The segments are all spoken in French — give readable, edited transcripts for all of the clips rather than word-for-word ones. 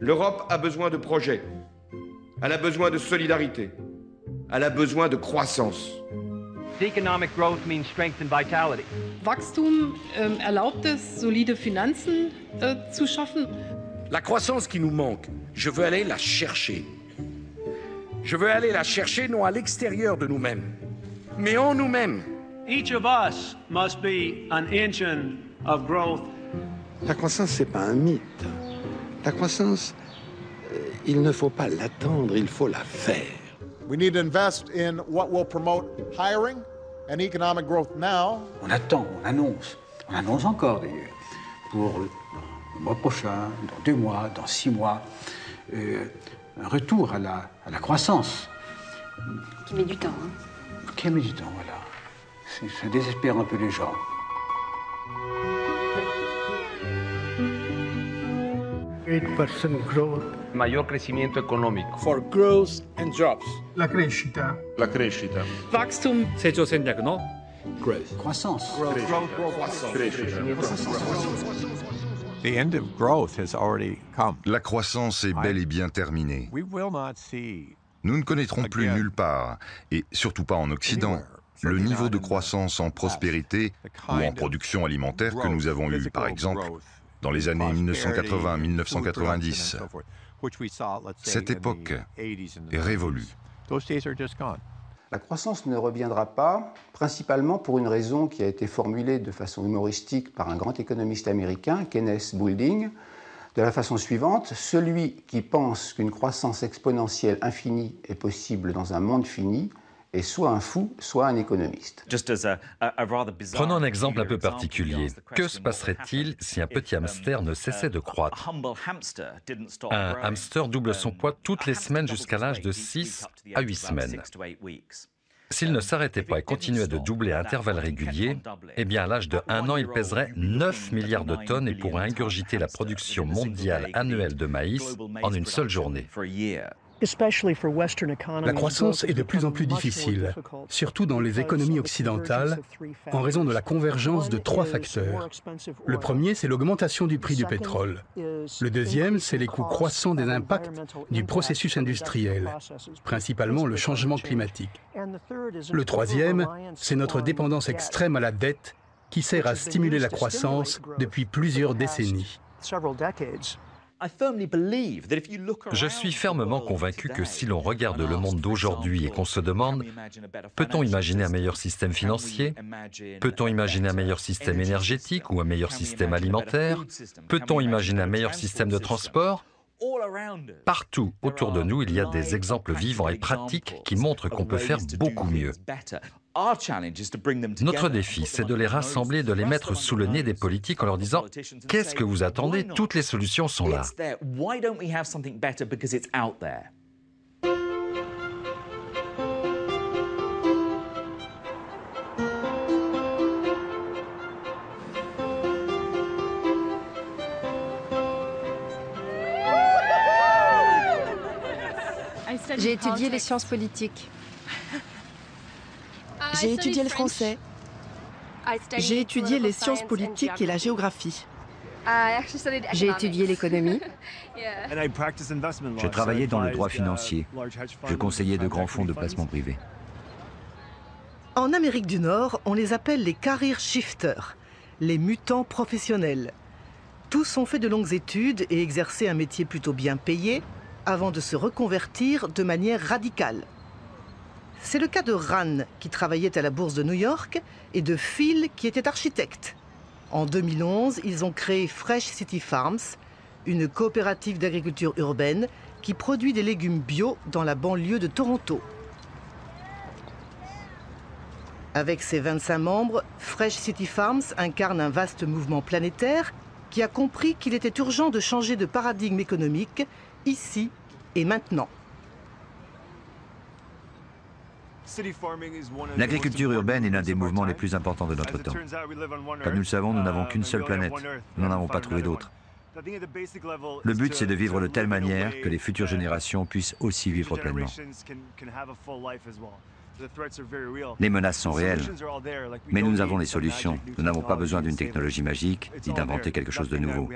L'Europe a besoin de projets, elle a besoin de solidarité, elle a besoin de croissance. Economic growth means strength and vitality. Wachstum erlaubt es, solide Finanzen zu schaffen. La croissance qui nous manque, je veux aller la chercher. Je veux aller la chercher non à l'extérieur de nous-mêmes, mais en nous-mêmes. Each of us must be an engine of growth. La croissance, c'est pas un mythe. La croissance, il ne faut pas l'attendre, il faut la faire. We need to invest in what will promote hiring and economic growth now. On attend, on annonce encore d'ailleurs, pour le mois prochain, dans 2 mois, dans 6 mois, un retour à la croissance. Qui met du temps, hein. Qui met du temps, voilà. Ça désespère un peu les gens. Mayor crecimiento económico. For growth and jobs. La crescita. La crescita. Wachstum. 세조戦略の growth. Croissance. The end of growth has already come. La croissance est bel et bien terminée. Nous ne connaîtrons plus nulle part, et surtout pas en Occident, le niveau de croissance en prospérité ou en production alimentaire que nous avons eu, par exemple, dans les années 1980-1990. Cette époque est révolue. La croissance ne reviendra pas, principalement pour une raison qui a été formulée de façon humoristique par un grand économiste américain, Kenneth Boulding, de la façon suivante: celui qui pense qu'une croissance exponentielle infinie est possible dans un monde fini est soit un fou, soit un économiste. Prenons un exemple un peu particulier. Que se passerait-il si un petit hamster ne cessait de croître? Un hamster double son poids toutes les semaines jusqu'à l'âge de 6 à 8 semaines. S'il ne s'arrêtait pas et continuait de doubler à intervalles réguliers, eh bien à l'âge de 1 an, il pèserait 9 milliards de tonnes et pourrait ingurgiter la production mondiale annuelle de maïs en une seule journée. La croissance est de plus en plus difficile, surtout dans les économies occidentales, en raison de la convergence de 3 facteurs. Le premier, c'est l'augmentation du prix du pétrole. Le deuxième, c'est les coûts croissants des impacts du processus industriel, principalement le changement climatique. Le troisième, c'est notre dépendance extrême à la dette qui sert à stimuler la croissance depuis plusieurs décennies. Je suis fermement convaincu que si l'on regarde le monde d'aujourd'hui et qu'on se demande « Peut-on imaginer un meilleur système financier ? Peut-on imaginer un meilleur système énergétique ou un meilleur système alimentaire ? Peut-on imaginer un meilleur système de transport ?» Partout autour de nous, il y a des exemples vivants et pratiques qui montrent qu'on peut faire beaucoup mieux. Notre défi, c'est de les rassembler, de les mettre sous le nez des politiques en leur disant « Qu'est-ce que vous attendez ? Toutes les solutions sont là. » J'ai étudié les sciences politiques. J'ai étudié le français. J'ai étudié les sciences politiques et la géographie. J'ai étudié l'économie. J'ai travaillé dans le droit financier. Je conseillais de grands fonds de placement privés. En Amérique du Nord, on les appelle les career shifters, les mutants professionnels. Tous ont fait de longues études et exercé un métier plutôt bien payé avant de se reconvertir de manière radicale. C'est le cas de Ran, qui travaillait à la bourse de New York, et de Phil, qui était architecte. En 2011, ils ont créé Fresh City Farms, une coopérative d'agriculture urbaine qui produit des légumes bio dans la banlieue de Toronto. Avec ses 25 membres, Fresh City Farms incarne un vaste mouvement planétaire qui a compris qu'il était urgent de changer de paradigme économique ici et maintenant. L'agriculture urbaine est l'un des mouvements les plus importants de notre temps. Comme nous le savons, nous n'avons qu'une seule planète. Nous n'en avons pas trouvé d'autre. Le but, c'est de vivre de telle manière que les futures générations puissent aussi vivre pleinement. Les menaces sont réelles, mais nous avons les solutions. Nous n'avons pas besoin d'une technologie magique ni d'inventer quelque chose de nouveau.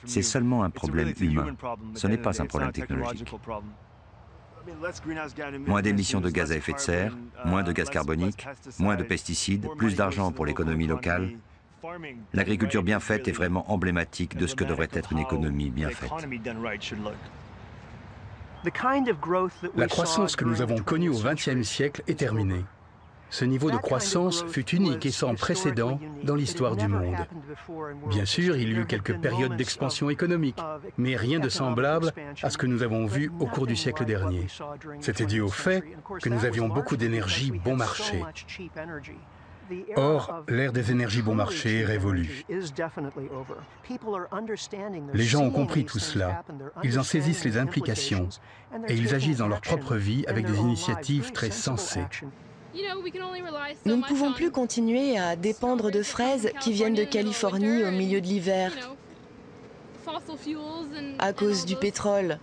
C'est seulement un problème humain. Ce n'est pas un problème technologique. Moins d'émissions de gaz à effet de serre, moins de gaz carbonique, moins de pesticides, plus d'argent pour l'économie locale. L'agriculture bien faite est vraiment emblématique de ce que devrait être une économie bien faite. La croissance que nous avons connue au XXe siècle est terminée. Ce niveau de croissance fut unique et sans précédent dans l'histoire du monde. Bien sûr, il y eut quelques périodes d'expansion économique, mais rien de semblable à ce que nous avons vu au cours du siècle dernier. C'était dû au fait que nous avions beaucoup d'énergie bon marché. Or, l'ère des énergies bon marché est révolue. Les gens ont compris tout cela, ils en saisissent les implications et ils agissent dans leur propre vie avec des initiatives très sensées. Nous ne pouvons plus continuer à dépendre de fraises qui viennent de Californie au milieu de l'hiver à cause du pétrole.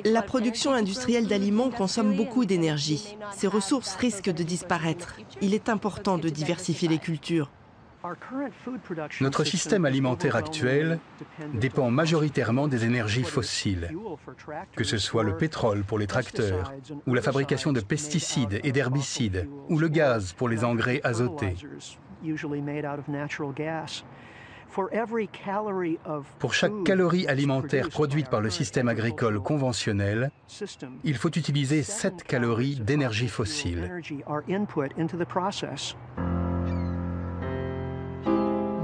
La production industrielle d'aliments consomme beaucoup d'énergie. Ces ressources risquent de disparaître. Il est important de diversifier les cultures. Notre système alimentaire actuel dépend majoritairement des énergies fossiles, que ce soit le pétrole pour les tracteurs, ou la fabrication de pesticides et d'herbicides, ou le gaz pour les engrais azotés. Pour chaque calorie alimentaire produite par le système agricole conventionnel, il faut utiliser 7 calories d'énergie fossile.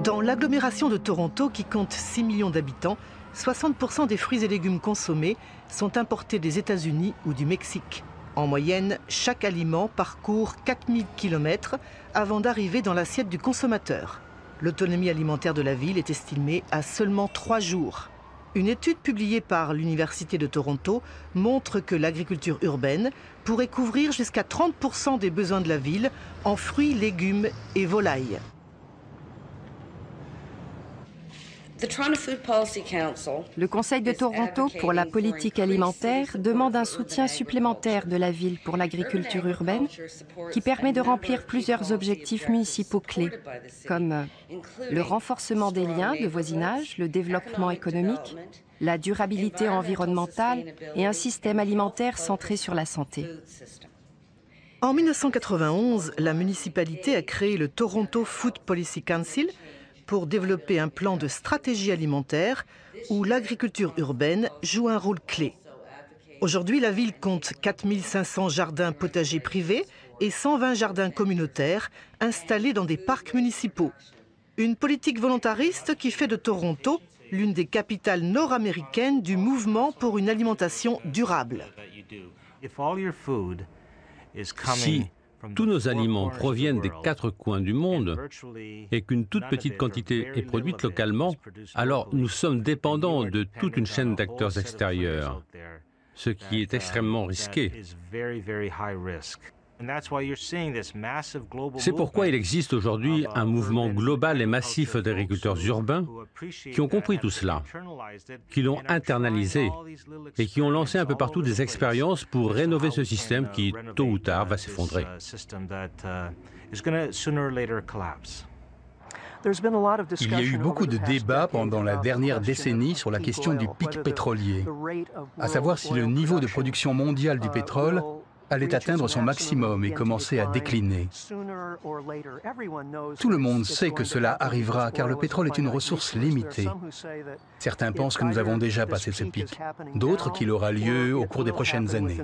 Dans l'agglomération de Toronto, qui compte 6 millions d'habitants, 60% des fruits et légumes consommés sont importés des États-Unis ou du Mexique. En moyenne, chaque aliment parcourt 4000 km avant d'arriver dans l'assiette du consommateur. L'autonomie alimentaire de la ville est estimée à seulement 3 jours. Une étude publiée par l'Université de Toronto montre que l'agriculture urbaine pourrait couvrir jusqu'à 30% des besoins de la ville en fruits, légumes et volailles. Le Conseil de Toronto pour la politique alimentaire demande un soutien supplémentaire de la ville pour l'agriculture urbaine qui permet de remplir plusieurs objectifs municipaux clés, comme le renforcement des liens de voisinage, le développement économique, la durabilité environnementale et un système alimentaire centré sur la santé. En 1991, la municipalité a créé le Toronto Food Policy Council pour développer un plan de stratégie alimentaire où l'agriculture urbaine joue un rôle clé. Aujourd'hui, la ville compte 4500 jardins potagers privés et 120 jardins communautaires installés dans des parcs municipaux. Une politique volontariste qui fait de Toronto l'une des capitales nord-américaines du mouvement pour une alimentation durable. Si tous nos aliments proviennent des 4 coins du monde et qu'une toute petite quantité est produite localement, alors nous sommes dépendants de toute une chaîne d'acteurs extérieurs, ce qui est extrêmement risqué. C'est pourquoi il existe aujourd'hui un mouvement global et massif d'agriculteurs urbains qui ont compris tout cela, qui l'ont internalisé et qui ont lancé un peu partout des expériences pour rénover ce système qui, tôt ou tard, va s'effondrer. Il y a eu beaucoup de débats pendant la dernière décennie sur la question du pic pétrolier, à savoir si le niveau de production mondiale du pétrole allait atteindre son maximum et commencer à décliner. Tout le monde sait que cela arrivera car le pétrole est une ressource limitée. Certains pensent que nous avons déjà passé ce pic, d'autres qu'il aura lieu au cours des prochaines années.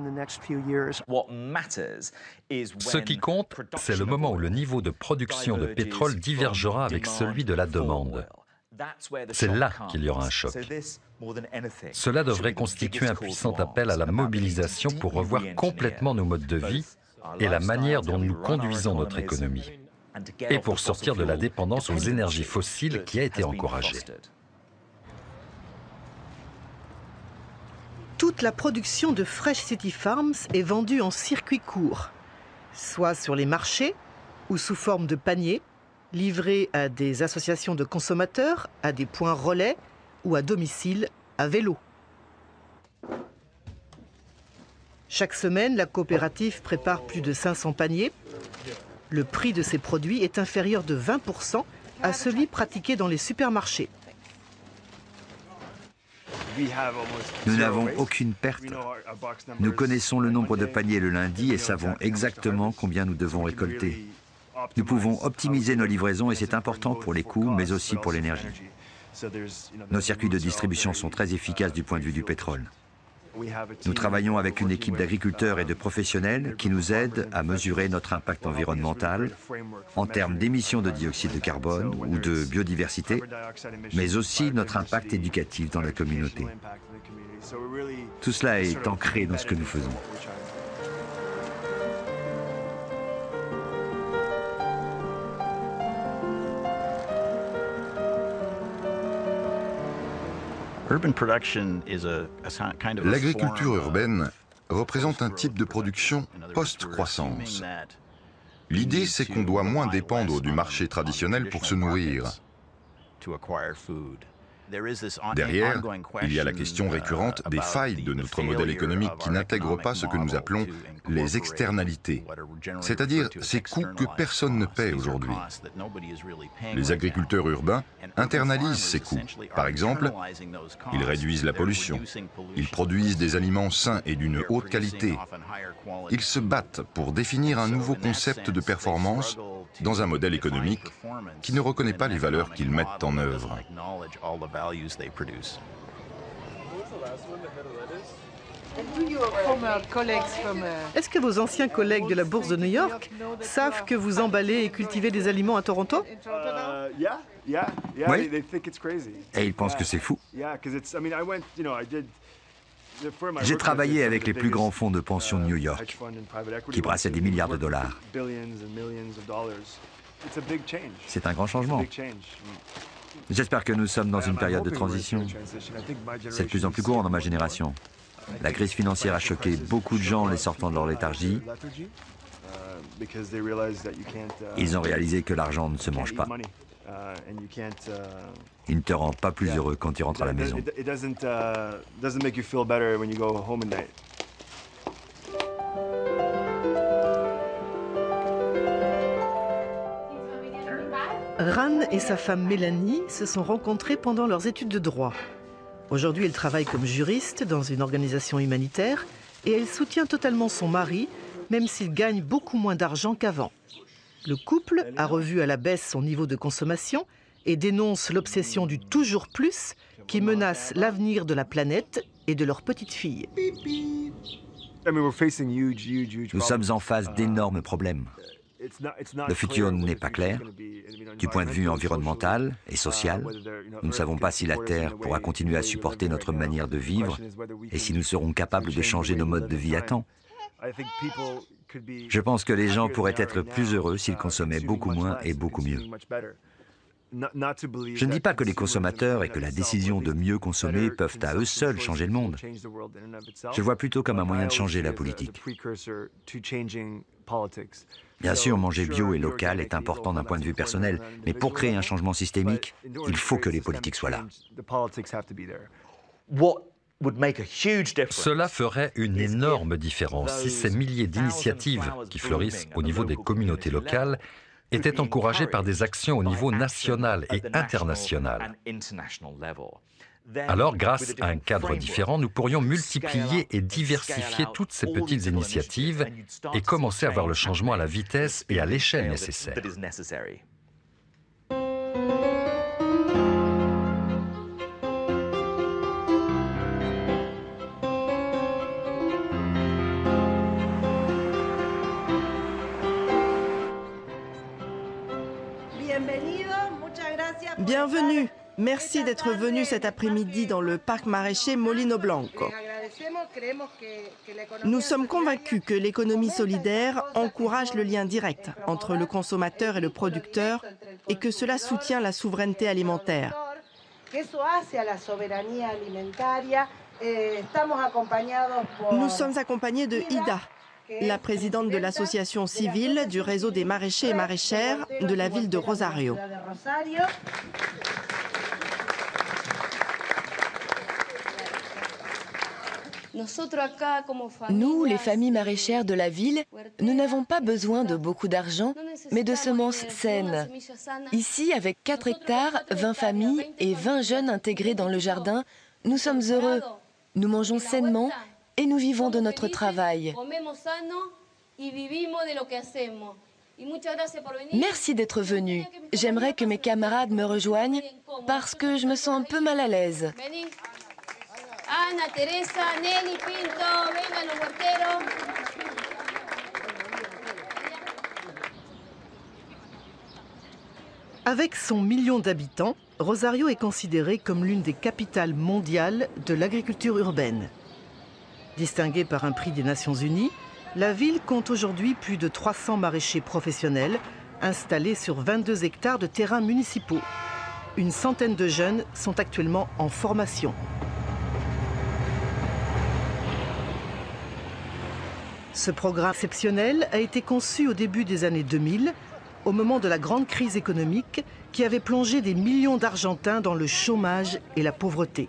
Ce qui compte, c'est le moment où le niveau de production de pétrole divergera avec celui de la demande. C'est là qu'il y aura un choc. Cela devrait constituer un puissant appel à la mobilisation pour revoir complètement nos modes de vie et la manière dont nous conduisons notre économie, et pour sortir de la dépendance aux énergies fossiles qui a été encouragée. Toute la production de Fresh City Farms est vendue en circuit court, soit sur les marchés ou sous forme de paniers, livrés à des associations de consommateurs, à des points relais ou à domicile à vélo. Chaque semaine, la coopérative prépare plus de 500 paniers. Le prix de ces produits est inférieur de 20% à celui pratiqué dans les supermarchés. Nous n'avons aucune perte. Nous connaissons le nombre de paniers le lundi et savons exactement combien nous devons récolter. Nous pouvons optimiser nos livraisons et c'est important pour les coûts, mais aussi pour l'énergie. Nos circuits de distribution sont très efficaces du point de vue du pétrole. Nous travaillons avec une équipe d'agriculteurs et de professionnels qui nous aident à mesurer notre impact environnemental en termes d'émissions de dioxyde de carbone ou de biodiversité, mais aussi notre impact éducatif dans la communauté. Tout cela est ancré dans ce que nous faisons. L'agriculture urbaine représente un type de production post-croissance. L'idée, c'est qu'on doit moins dépendre du marché traditionnel pour se nourrir. Derrière, il y a la question récurrente des failles de notre modèle économique qui n'intègrent pas ce que nous appelons les externalités, c'est-à-dire ces coûts que personne ne paie aujourd'hui. Les agriculteurs urbains internalisent ces coûts. Par exemple, ils réduisent la pollution, ils produisent des aliments sains et d'une haute qualité. Ils se battent pour définir un nouveau concept de performance dans un modèle économique qui ne reconnaît pas les valeurs qu'ils mettent en œuvre. Est-ce que vos anciens collègues de la Bourse de New York savent que vous emballez et cultivez des aliments à Toronto? Oui. Et ils pensent que c'est fou. J'ai travaillé avec les plus grands fonds de pension de New York, qui brassaient des milliards de dollars. C'est un grand changement. J'espère que nous sommes dans une période de transition. C'est de plus en plus courant dans ma génération. La crise financière a choqué beaucoup de gens en les sortant de leur léthargie. Ils ont réalisé que l'argent ne se mange pas. Il ne te rend pas plus heureux quand tu rentres à la maison. Ran et sa femme Mélanie se sont rencontrés pendant leurs études de droit. Aujourd'hui, elle travaille comme juriste dans une organisation humanitaire et elle soutient totalement son mari, même s'il gagne beaucoup moins d'argent qu'avant. Le couple a revu à la baisse son niveau de consommation et dénonce l'obsession du toujours plus qui menace l'avenir de la planète et de leur petite fille. Nous sommes en face d'énormes problèmes. Le futur n'est pas clair. Du point de vue environnemental et social, nous ne savons pas si la Terre pourra continuer à supporter notre manière de vivre et si nous serons capables de changer nos modes de vie à temps. Je pense que les gens pourraient être plus heureux s'ils consommaient beaucoup moins et beaucoup mieux. Je ne dis pas que les consommateurs et que la décision de mieux consommer peuvent à eux seuls changer le monde. Je le vois plutôt comme un moyen de changer la politique. Bien sûr, manger bio et local est important d'un point de vue personnel, mais pour créer un changement systémique, il faut que les politiques soient là. Cela ferait une énorme différence si ces milliers d'initiatives qui fleurissent au niveau des communautés locales étaient encouragées par des actions au niveau national et international. Alors, grâce à un cadre différent, nous pourrions multiplier et diversifier toutes ces petites initiatives et commencer à voir le changement à la vitesse et à l'échelle nécessaire. Bienvenue. Merci d'être venu cet après-midi dans le parc maraîcher Molino Blanco. Nous sommes convaincus que l'économie solidaire encourage le lien direct entre le consommateur et le producteur et que cela soutient la souveraineté alimentaire. Nous sommes accompagnés de Ida, la présidente de l'association civile du réseau des maraîchers et maraîchères de la ville de Rosario. Nous, les familles maraîchères de la ville, nous n'avons pas besoin de beaucoup d'argent, mais de semences saines. Ici, avec 4 hectares, 20 familles et 20 jeunes intégrés dans le jardin, nous sommes heureux. Nous mangeons sainement et nous vivons de notre travail. Merci d'être venu. J'aimerais que mes camarades me rejoignent parce que je me sens un peu mal à l'aise. Ana, Teresa, Nelly, Pinto, vengan los huerteros. Avec son million d'habitants, Rosario est considérée comme l'une des capitales mondiales de l'agriculture urbaine. Distinguée par un prix des Nations Unies, la ville compte aujourd'hui plus de 300 maraîchers professionnels installés sur 22 hectares de terrains municipaux. Une centaine de jeunes sont actuellement en formation. Ce programme exceptionnel a été conçu au début des années 2000, au moment de la grande crise économique qui avait plongé des millions d'Argentins dans le chômage et la pauvreté.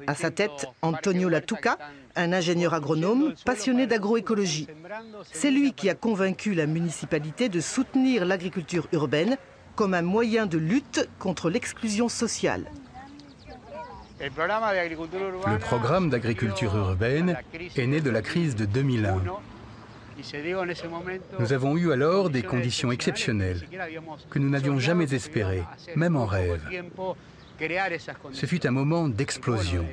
À sa tête, Antonio Latuca, un ingénieur agronome passionné d'agroécologie. C'est lui qui a convaincu la municipalité de soutenir l'agriculture urbaine comme un moyen de lutte contre l'exclusion sociale. Le programme d'agriculture urbaine est né de la crise de 2001. Nous avons eu alors des conditions exceptionnelles que nous n'avions jamais espérées, même en rêve. Ce fut un moment d'explosion.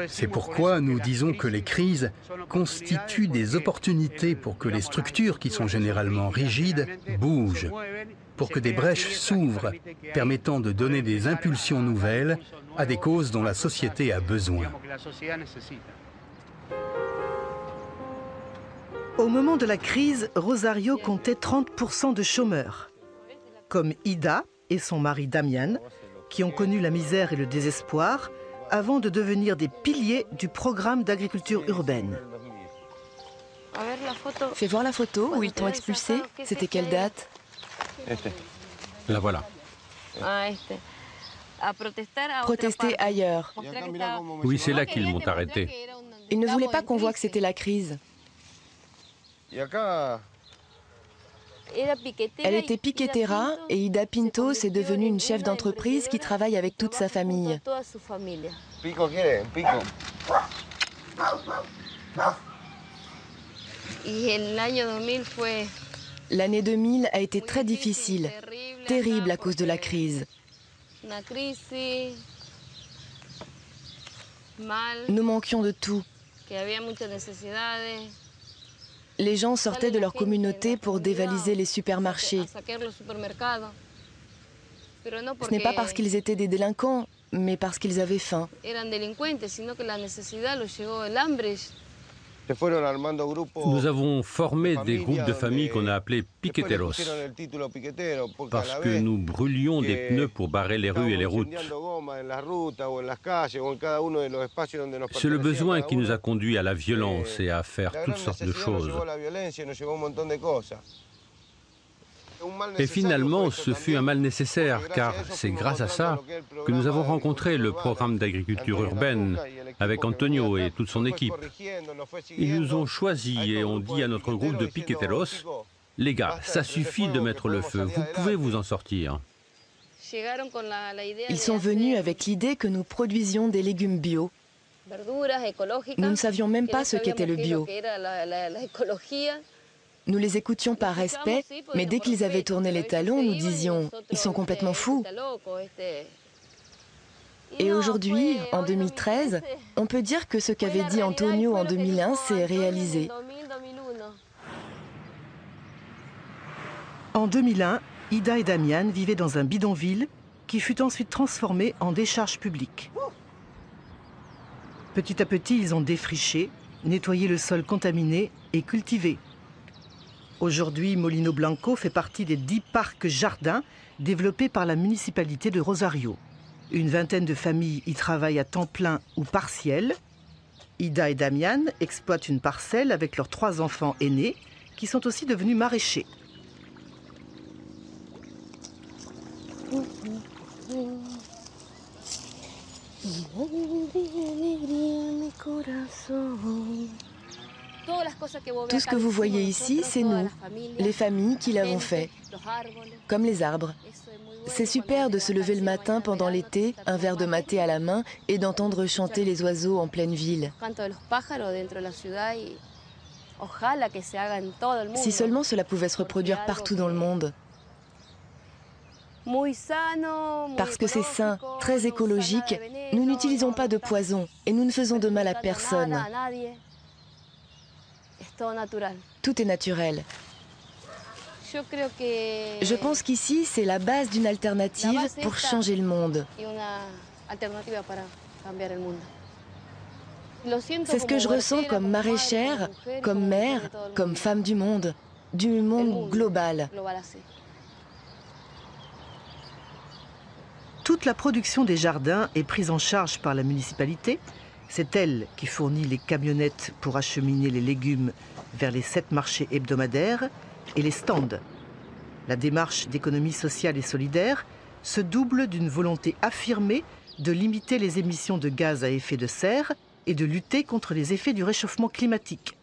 C'est pourquoi nous disons que les crises constituent des opportunités pour que les structures qui sont généralement rigides bougent, pour que des brèches s'ouvrent, permettant de donner des impulsions nouvelles à des causes dont la société a besoin. Au moment de la crise, Rosario comptait 30% de chômeurs, comme Ida et son mari Damian, qui ont connu la misère et le désespoir avant de devenir des piliers du programme d'agriculture urbaine. Fais voir la photo où ils t'ont expulsé. C'était quelle date? La voilà. Protester ailleurs. Oui, c'est là qu'ils m'ont arrêté. Ils ne voulaient pas qu'on voit que c'était la crise. Elle était piquetera et Ida Pinto est devenue une chef d'entreprise qui travaille avec toute sa famille. L'année 2000 a été très difficile, terrible à cause de la crise. Nous manquions de tout. Les gens sortaient de leur communauté pour dévaliser les supermarchés. Ce n'est pas parce qu'ils étaient des délinquants, mais parce qu'ils avaient faim. Nous avons formé des groupes de familles qu'on a appelés piqueteros, parce que nous brûlions des pneus pour barrer les rues et les routes. C'est le besoin qui nous a conduits à la violence et à faire toutes sortes de choses. Et finalement, ce fut un mal nécessaire, car c'est grâce à ça que nous avons rencontré le programme d'agriculture urbaine avec Antonio et toute son équipe. Ils nous ont choisis et ont dit à notre groupe de piqueteros, « Les gars, ça suffit de mettre le feu, vous pouvez vous en sortir. » Ils sont venus avec l'idée que nous produisions des légumes bio. Nous ne savions même pas ce qu'était le bio. Nous les écoutions par respect, mais dès qu'ils avaient tourné les talons, nous disions « Ils sont complètement fous ». Et aujourd'hui, en 2013, on peut dire que ce qu'avait dit Antonio en 2001 s'est réalisé. En 2001, Ida et Damian vivaient dans un bidonville qui fut ensuite transformé en décharge publique. Petit à petit, ils ont défriché, nettoyé le sol contaminé et cultivé. Aujourd'hui, Molino Blanco fait partie des 10 parcs jardins développés par la municipalité de Rosario. Une vingtaine de familles y travaillent à temps plein ou partiel. Ida et Damian exploitent une parcelle avec leurs 3 enfants aînés qui sont aussi devenus maraîchers. Tout ce que vous voyez ici, c'est nous, les familles qui l'avons fait, comme les arbres. C'est super de se lever le matin pendant l'été, un verre de maté à la main, et d'entendre chanter les oiseaux en pleine ville. Si seulement cela pouvait se reproduire partout dans le monde. Parce que c'est sain, très écologique, nous n'utilisons pas de poison et nous ne faisons de mal à personne. Tout est naturel. Je pense qu'ici, c'est la base d'une alternative pour changer le monde. C'est ce que je ressens comme maraîchère, comme mère, comme femme du monde global. Toute la production des jardins est prise en charge par la municipalité. C'est elle qui fournit les camionnettes pour acheminer les légumes vers les 7 marchés hebdomadaires et les stands. La démarche d'économie sociale et solidaire se double d'une volonté affirmée de limiter les émissions de gaz à effet de serre et de lutter contre les effets du réchauffement climatique.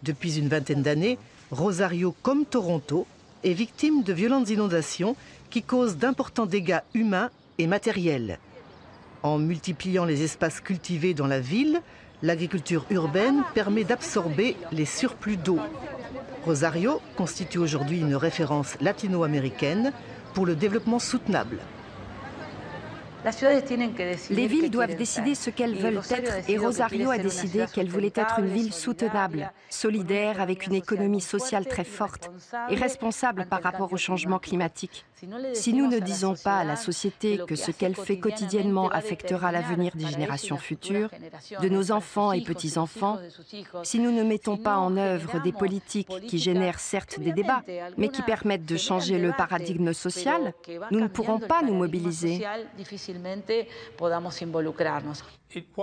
Depuis une vingtaine d'années, Rosario, comme Toronto, est victime de violentes inondations qui causent d'importants dégâts humains et matériels. En multipliant les espaces cultivés dans la ville, l'agriculture urbaine permet d'absorber les surplus d'eau. Rosario constitue aujourd'hui une référence latino-américaine pour le développement soutenable. Les villes doivent décider ce qu'elles veulent être et Rosario a décidé qu'elle voulait être une ville soutenable, solidaire, avec une économie sociale très forte et responsable par rapport au changement climatique. Si nous ne disons pas à la société que ce qu'elle fait quotidiennement affectera l'avenir des générations futures, de nos enfants et petits-enfants, si nous ne mettons pas en œuvre des politiques qui génèrent certes des débats, mais qui permettent de changer le paradigme social, nous ne pourrons pas nous mobiliser.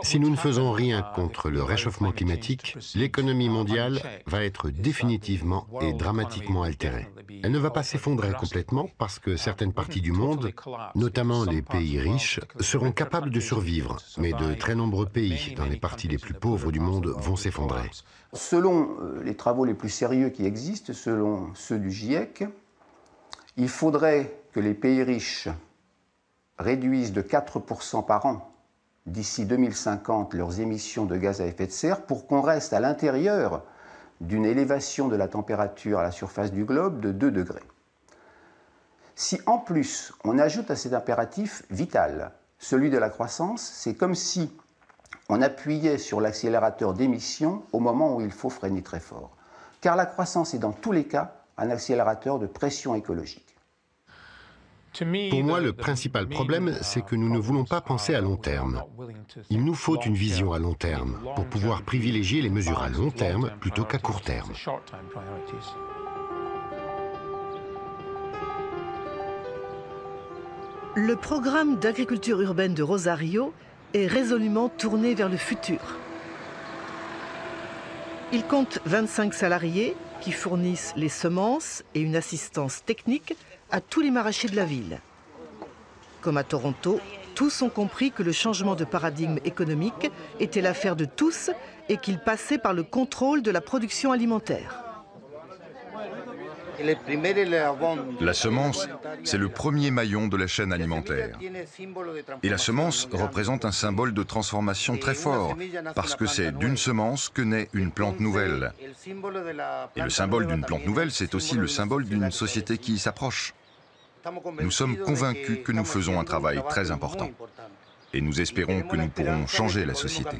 Si nous ne faisons rien contre le réchauffement climatique, l'économie mondiale va être définitivement et dramatiquement altérée. Elle ne va pas s'effondrer complètement parce que certaines parties du monde, notamment les pays riches, seront capables de survivre, mais de très nombreux pays dans les parties les plus pauvres du monde vont s'effondrer. Selon les travaux les plus sérieux qui existent, selon ceux du GIEC, il faudrait que les pays riches réduisent de 4% par an d'ici 2050 leurs émissions de gaz à effet de serre pour qu'on reste à l'intérieur d'une élévation de la température à la surface du globe de 2 degrés. Si en plus on ajoute à cet impératif vital celui de la croissance, c'est comme si on appuyait sur l'accélérateur d'émissions au moment où il faut freiner très fort. Car la croissance est dans tous les cas un accélérateur de pression écologique. Pour moi, le principal problème, c'est que nous ne voulons pas penser à long terme. Il nous faut une vision à long terme pour pouvoir privilégier les mesures à long terme plutôt qu'à court terme. Le programme d'agriculture urbaine de Rosario est résolument tourné vers le futur. Il compte 25 salariés qui fournissent les semences et une assistance technique à tous les maraîchers de la ville. Comme à Toronto, tous ont compris que le changement de paradigme économique était l'affaire de tous et qu'il passait par le contrôle de la production alimentaire. La semence, c'est le premier maillon de la chaîne alimentaire. Et la semence représente un symbole de transformation très fort, parce que c'est d'une semence que naît une plante nouvelle. Et le symbole d'une plante nouvelle, c'est aussi le symbole d'une société qui s'approche. Nous sommes convaincus que nous faisons un travail très important. Et nous espérons que nous pourrons changer la société.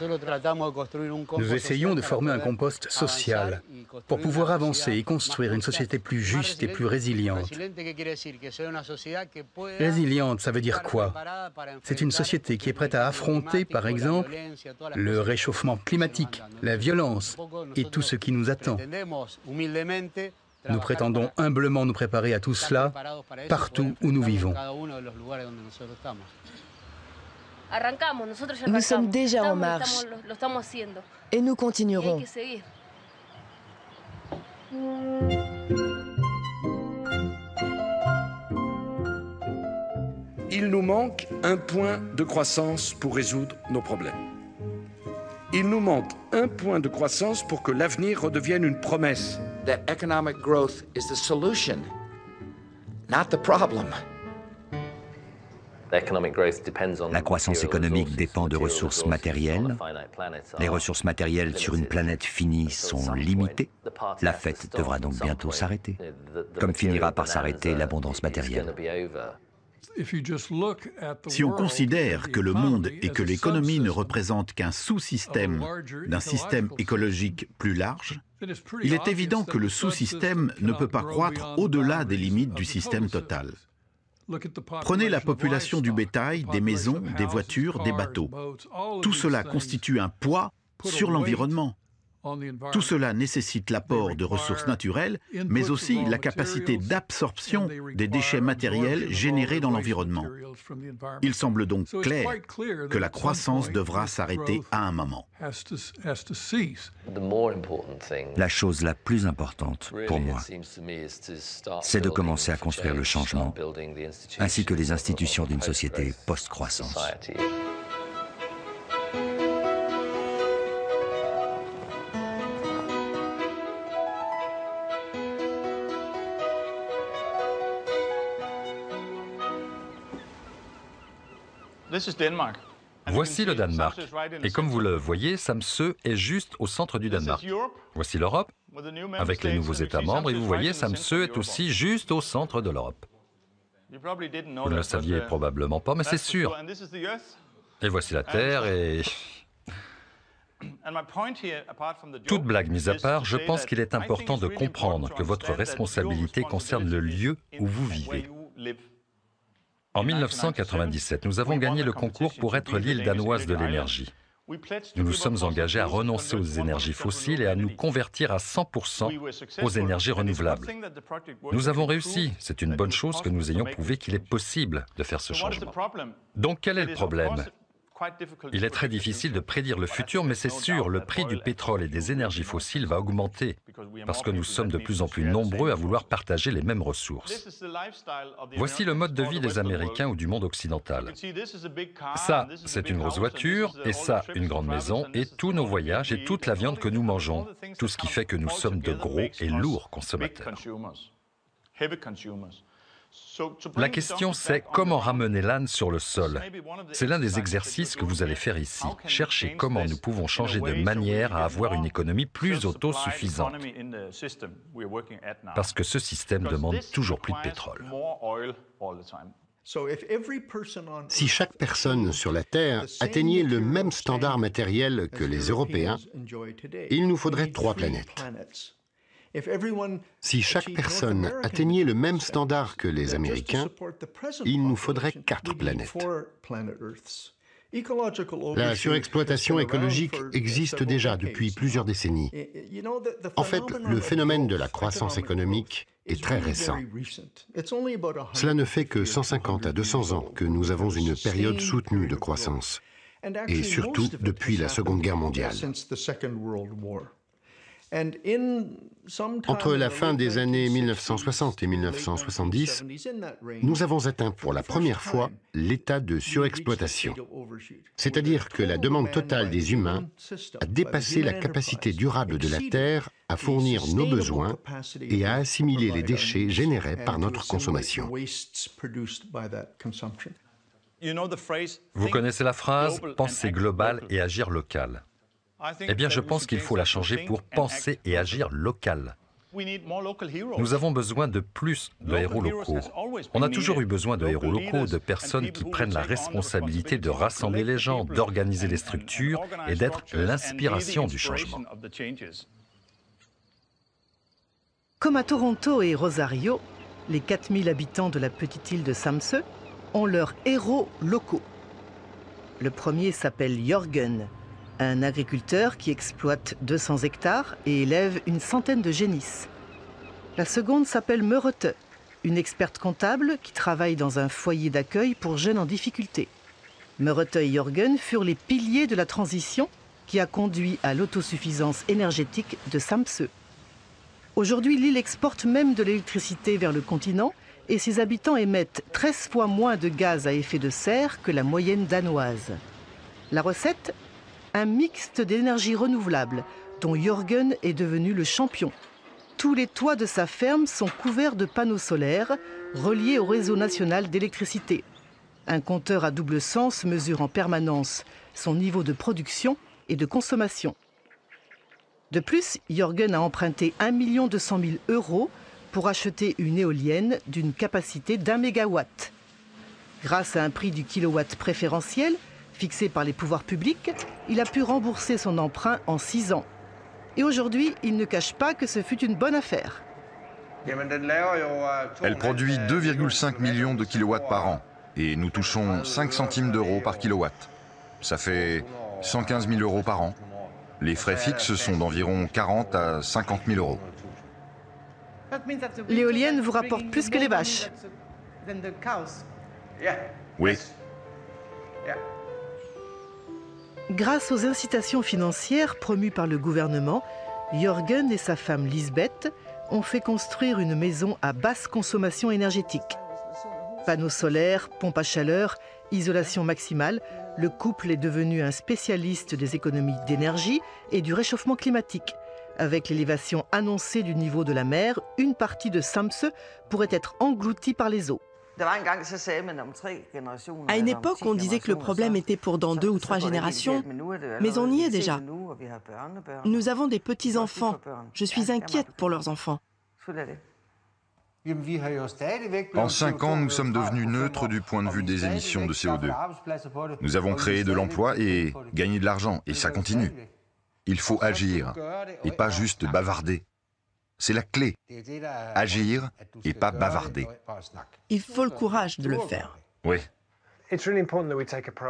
Nous essayons de former un compost social pour pouvoir avancer et construire une société plus juste et plus résiliente. Résiliente, ça veut dire quoi? C'est une société qui est prête à affronter, par exemple, le réchauffement climatique, la violence et tout ce qui nous attend. Nous prétendons humblement nous préparer à tout cela partout où nous vivons. Nous sommes déjà en marche et nous continuerons. Il nous manque un point de croissance pour résoudre nos problèmes. Il nous manque 1 point de croissance pour que l'avenir redevienne une promesse. That economic growth is the solution, not the problem. La croissance économique dépend de ressources matérielles. Les ressources matérielles sur une planète finie sont limitées. La fête devra donc bientôt s'arrêter, comme finira par s'arrêter l'abondance matérielle. Si on considère que le monde et que l'économie ne représentent qu'un sous-système d'un système écologique plus large, il est évident que le sous-système ne peut pas croître au-delà des limites du système total. Prenez la population du bétail, des maisons, des voitures, des bateaux. Tout cela constitue un poids sur l'environnement. Tout cela nécessite l'apport de ressources naturelles, mais aussi la capacité d'absorption des déchets matériels générés dans l'environnement. Il semble donc clair que la croissance devra s'arrêter à un moment. La chose la plus importante pour moi, c'est de commencer à construire le changement, ainsi que les institutions d'une société post-croissance. Voici le Danemark. Et comme vous le voyez, Samsø est juste au centre du Danemark. Voici l'Europe, avec les nouveaux États membres, et vous voyez, Samsø est aussi juste au centre de l'Europe. Vous ne le saviez probablement pas, mais c'est sûr. Et voici la Terre, et... Toute blague mise à part, je pense qu'il est important de comprendre que votre responsabilité concerne le lieu où vous vivez. En 1997, nous avons gagné le concours pour être l'île danoise de l'énergie. Nous nous sommes engagés à renoncer aux énergies fossiles et à nous convertir à 100% aux énergies renouvelables. Nous avons réussi. C'est une bonne chose que nous ayons prouvé qu'il est possible de faire ce changement. Donc quel est le problème ? Il est très difficile de prédire le futur, mais c'est sûr, le prix du pétrole et des énergies fossiles va augmenter, parce que nous sommes de plus en plus nombreux à vouloir partager les mêmes ressources. Voici le mode de vie des Américains ou du monde occidental. Ça, c'est une grosse voiture, et ça, une grande maison, et tous nos voyages et toute la viande que nous mangeons, tout ce qui fait que nous sommes de gros et lourds consommateurs. La question, c'est comment ramener l'âne sur le sol. C'est l'un des exercices que vous allez faire ici. Cherchez comment nous pouvons changer de manière à avoir une économie plus autosuffisante. Parce que ce système demande toujours plus de pétrole. Si chaque personne sur la Terre atteignait le même standard matériel que les Européens, il nous faudrait 3 planètes. Si chaque personne atteignait le même standard que les Américains, il nous faudrait 4 planètes. La surexploitation écologique existe déjà depuis plusieurs décennies. En fait, le phénomène de la croissance économique est très récent. Cela ne fait que 150 à 200 ans que nous avons une période soutenue de croissance, et surtout depuis la Seconde Guerre mondiale. Entre la fin des années 1960 et 1970, nous avons atteint pour la première fois l'état de surexploitation. C'est-à-dire que la demande totale des humains a dépassé la capacité durable de la Terre à fournir nos besoins et à assimiler les déchets générés par notre consommation. Vous connaissez la phrase « penser global et agir local ». Eh bien, je pense qu'il faut la changer pour penser et agir local. Nous avons besoin de plus de héros locaux. On a toujours eu besoin de héros locaux, de personnes qui prennent la responsabilité de rassembler les gens, d'organiser les structures et d'être l'inspiration du changement. Comme à Toronto et Rosario, les 4000 habitants de la petite île de Samsø ont leurs héros locaux. Le premier s'appelle Jørgen, un agriculteur qui exploite 200 hectares et élève une centaine de génisses. La seconde s'appelle Merete, une experte comptable qui travaille dans un foyer d'accueil pour jeunes en difficulté. Merete et Jørgen furent les piliers de la transition qui a conduit à l'autosuffisance énergétique de Samsø. Aujourd'hui, l'île exporte même de l'électricité vers le continent et ses habitants émettent 13 fois moins de gaz à effet de serre que la moyenne danoise. La recette ? un mixte d'énergie renouvelable dont Jürgen est devenu le champion. Tous les toits de sa ferme sont couverts de panneaux solaires reliés au réseau national d'électricité. Un compteur à double sens mesure en permanence son niveau de production et de consommation. De plus, Jürgen a emprunté 1 200 000 € pour acheter une éolienne d'une capacité d'1 mégawatt. Grâce à un prix du kilowatt préférentiel, fixé par les pouvoirs publics, il a pu rembourser son emprunt en 6 ans. Et aujourd'hui, il ne cache pas que ce fut une bonne affaire. Elle produit 2,5 millions de kilowatts par an et nous touchons 5 centimes d'euros par kilowatt. Ça fait 115 000 € par an. Les frais fixes sont d'environ 40 à 50 000 €. L'éolienne vous rapporte plus que les vaches. Oui. Grâce aux incitations financières promues par le gouvernement, Jürgen et sa femme Lisbeth ont fait construire une maison à basse consommation énergétique. Panneaux solaires, pompe à chaleur, isolation maximale, le couple est devenu un spécialiste des économies d'énergie et du réchauffement climatique. Avec l'élévation annoncée du niveau de la mer, une partie de Samsø pourrait être engloutie par les eaux. À une époque, on disait que le problème était pour dans 2 ou 3 générations, mais on y est déjà. Nous avons des petits-enfants. Je suis inquiète pour leurs enfants. En 5 ans, nous sommes devenus neutres du point de vue des émissions de CO2. Nous avons créé de l'emploi et gagné de l'argent, et ça continue. Il faut agir, et pas juste bavarder. C'est la clé. Agir et pas bavarder. Il faut le courage de le faire. Oui.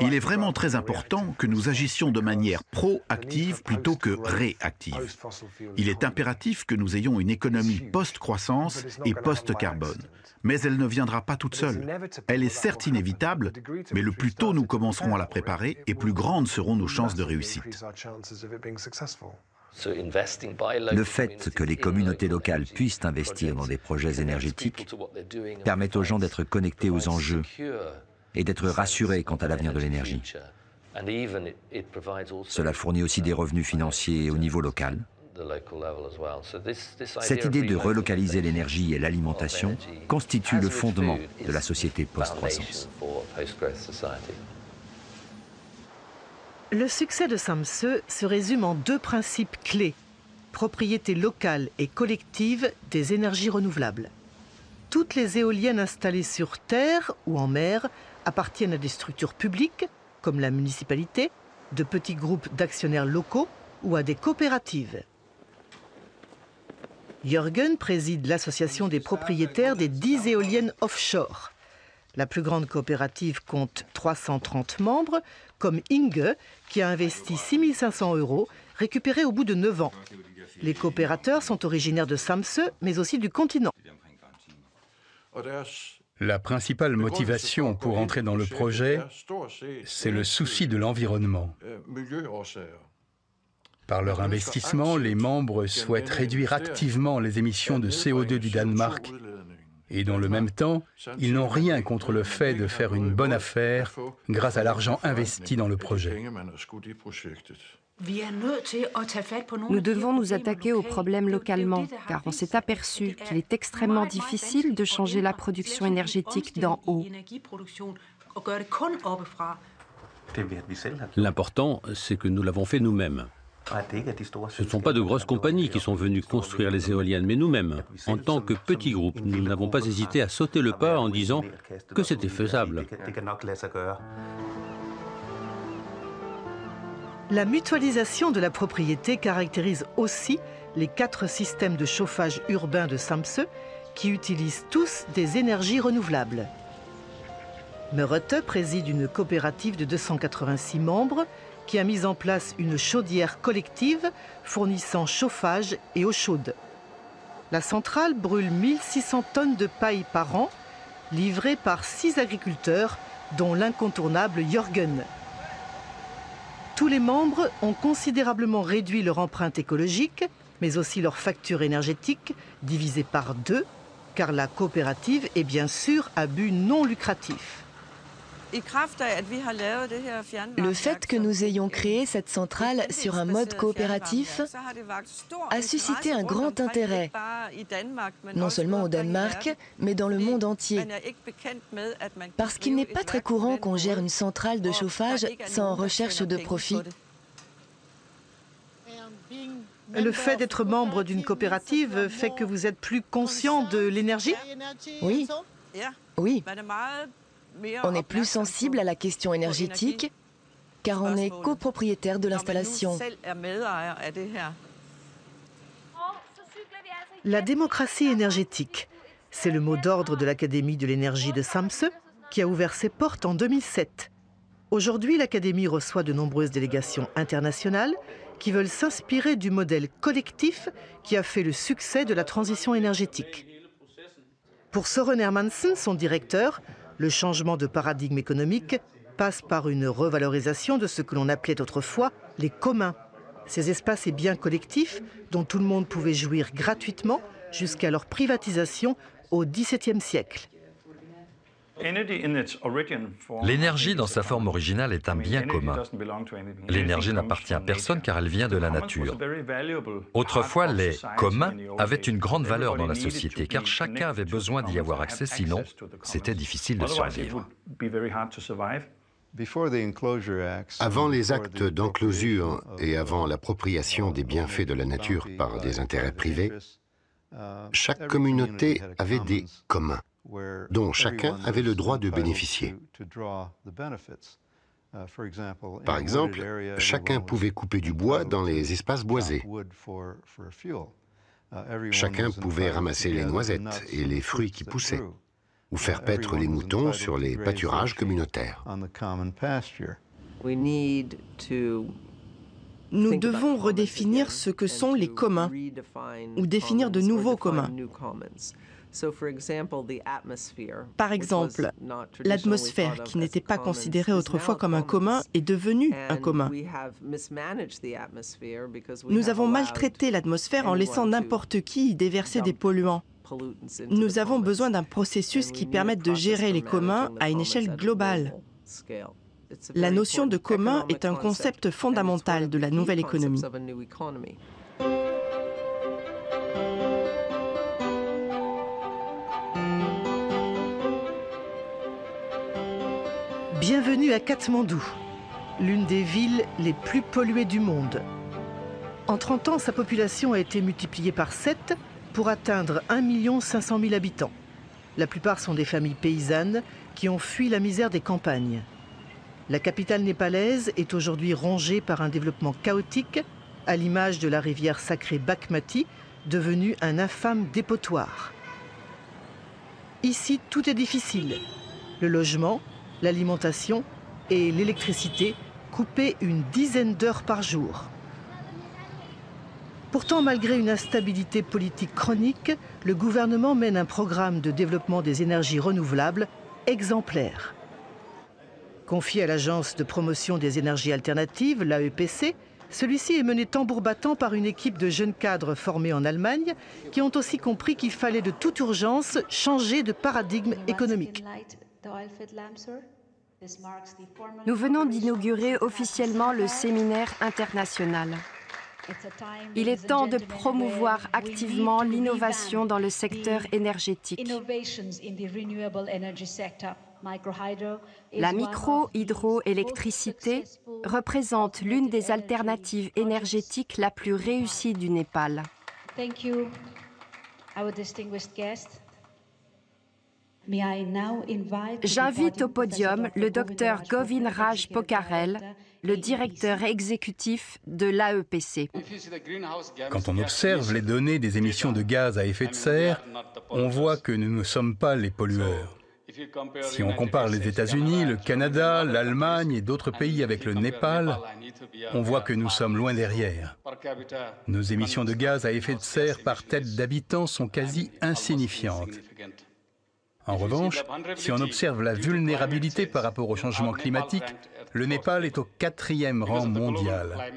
Il est vraiment très important que nous agissions de manière proactive plutôt que réactive. Il est impératif que nous ayons une économie post-croissance et post-carbone. Mais elle ne viendra pas toute seule. Elle est certes inévitable, mais le plus tôt nous commencerons à la préparer et plus grandes seront nos chances de réussite. Le fait que les communautés locales puissent investir dans des projets énergétiques permet aux gens d'être connectés aux enjeux et d'être rassurés quant à l'avenir de l'énergie. Cela fournit aussi des revenus financiers au niveau local. Cette idée de relocaliser l'énergie et l'alimentation constitue le fondement de la société post-croissance. Le succès de Samsø se résume en 2 principes clés: propriété locale et collective des énergies renouvelables. Toutes les éoliennes installées sur terre ou en mer appartiennent à des structures publiques, comme la municipalité, de petits groupes d'actionnaires locaux ou à des coopératives. Jürgen préside l'association des propriétaires des 10 éoliennes offshore. La plus grande coopérative compte 330 membres, comme Inge, qui a investi 6 500 € récupérés au bout de 9 ans. Les coopérateurs sont originaires de Samsø, mais aussi du continent. La principale motivation pour entrer dans le projet, c'est le souci de l'environnement. Par leur investissement, les membres souhaitent réduire activement les émissions de CO2 du Danemark. Et dans le même temps, ils n'ont rien contre le fait de faire une bonne affaire grâce à l'argent investi dans le projet. Nous devons nous attaquer aux problèmes localement, car on s'est aperçu qu'il est extrêmement difficile de changer la production énergétique d'en haut. L'important, c'est que nous l'avons fait nous-mêmes. Ce ne sont pas de grosses compagnies qui sont venues construire les éoliennes, mais nous-mêmes. En tant que petit groupe, nous n'avons pas hésité à sauter le pas en disant que c'était faisable. La mutualisation de la propriété caractérise aussi les 4 systèmes de chauffage urbain de Samsø qui utilisent tous des énergies renouvelables. Mørete préside une coopérative de 286 membres qui a mis en place une chaudière collective fournissant chauffage et eau chaude. La centrale brûle 1600 tonnes de paille par an, livrée par 6 agriculteurs, dont l'incontournable Jürgen. Tous les membres ont considérablement réduit leur empreinte écologique, mais aussi leur facture énergétique, divisée par 2, car la coopérative est bien sûr à but non lucratif. Le fait que nous ayons créé cette centrale sur un mode coopératif a suscité un grand intérêt, non seulement au Danemark, mais dans le monde entier. Parce qu'il n'est pas très courant qu'on gère une centrale de chauffage sans recherche de profit. Le fait d'être membre d'une coopérative fait que vous êtes plus conscient de l'énergie? Oui. Oui. On est plus sensible à la question énergétique, car on est copropriétaire de l'installation. La démocratie énergétique, c'est le mot d'ordre de l'Académie de l'énergie de Samsø, qui a ouvert ses portes en 2007. Aujourd'hui, l'Académie reçoit de nombreuses délégations internationales qui veulent s'inspirer du modèle collectif qui a fait le succès de la transition énergétique. Pour Søren Hermansen, son directeur, le changement de paradigme économique passe par une revalorisation de ce que l'on appelait autrefois les communs. Ces espaces et biens collectifs dont tout le monde pouvait jouir gratuitement jusqu'à leur privatisation au XVIIe siècle. L'énergie dans sa forme originale est un bien commun. L'énergie n'appartient à personne car elle vient de la nature. Autrefois, les communs avaient une grande valeur dans la société car chacun avait besoin d'y avoir accès, sinon c'était difficile de survivre. Avant les actes d'enclosure et avant l'appropriation des bienfaits de la nature par des intérêts privés, chaque communauté avait des communs, dont chacun avait le droit de bénéficier. Par exemple, chacun pouvait couper du bois dans les espaces boisés. Chacun pouvait ramasser les noisettes et les fruits qui poussaient, ou faire paître les moutons sur les pâturages communautaires. Nous devons redéfinir ce que sont les communs, ou définir de nouveaux communs. Par exemple, l'atmosphère, qui n'était pas considérée autrefois comme un commun, est devenue un commun. Nous avons maltraité l'atmosphère en laissant n'importe qui y déverser des polluants. Nous avons besoin d'un processus qui permette de gérer les communs à une échelle globale. La notion de commun est un concept fondamental de la nouvelle économie. Bienvenue à Katmandou, l'une des villes les plus polluées du monde. En 30 ans, sa population a été multipliée par 7 pour atteindre 1 500 000 habitants. La plupart sont des familles paysannes qui ont fui la misère des campagnes. La capitale népalaise est aujourd'hui rongée par un développement chaotique, à l'image de la rivière sacrée Bagmati, devenue un infâme dépotoir. Ici, tout est difficile. Le logement, l'alimentation et l'électricité coupées une dizaine d'heures par jour. Pourtant, malgré une instabilité politique chronique, le gouvernement mène un programme de développement des énergies renouvelables exemplaire. Confié à l'Agence de promotion des énergies alternatives, l'AEPC, celui-ci est mené tambour battant par une équipe de jeunes cadres formés en Allemagne qui ont aussi compris qu'il fallait de toute urgence changer de paradigme économique. Nous venons d'inaugurer officiellement le séminaire international. Il est temps de promouvoir activement l'innovation dans le secteur énergétique. La micro-hydroélectricité représente l'une des alternatives énergétiques la plus réussie du Népal. J'invite au podium le Dr Govind Raj Pokharel, le directeur exécutif de l'AEPC. Quand on observe les données des émissions de gaz à effet de serre, on voit que nous ne sommes pas les pollueurs. Si on compare les États-Unis, le Canada, l'Allemagne et d'autres pays avec le Népal, on voit que nous sommes loin derrière. Nos émissions de gaz à effet de serre par tête d'habitant sont quasi insignifiantes. En revanche, si on observe la vulnérabilité par rapport au changement climatique, le Népal est au 4e rang mondial.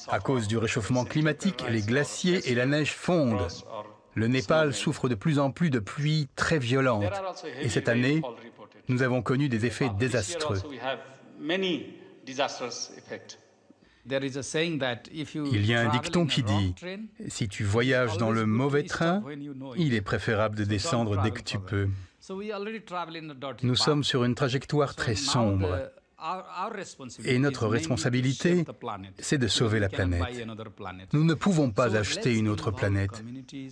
À cause du réchauffement climatique, les glaciers et la neige fondent. Le Népal souffre de plus en plus de pluies très violentes. Et cette année, nous avons connu des effets désastreux. Il y a un dicton qui dit « Si tu voyages dans le mauvais train, il est préférable de descendre dès que tu peux ». Nous sommes sur une trajectoire très sombre. Et notre responsabilité, c'est de sauver la planète. Nous ne pouvons pas acheter une autre planète.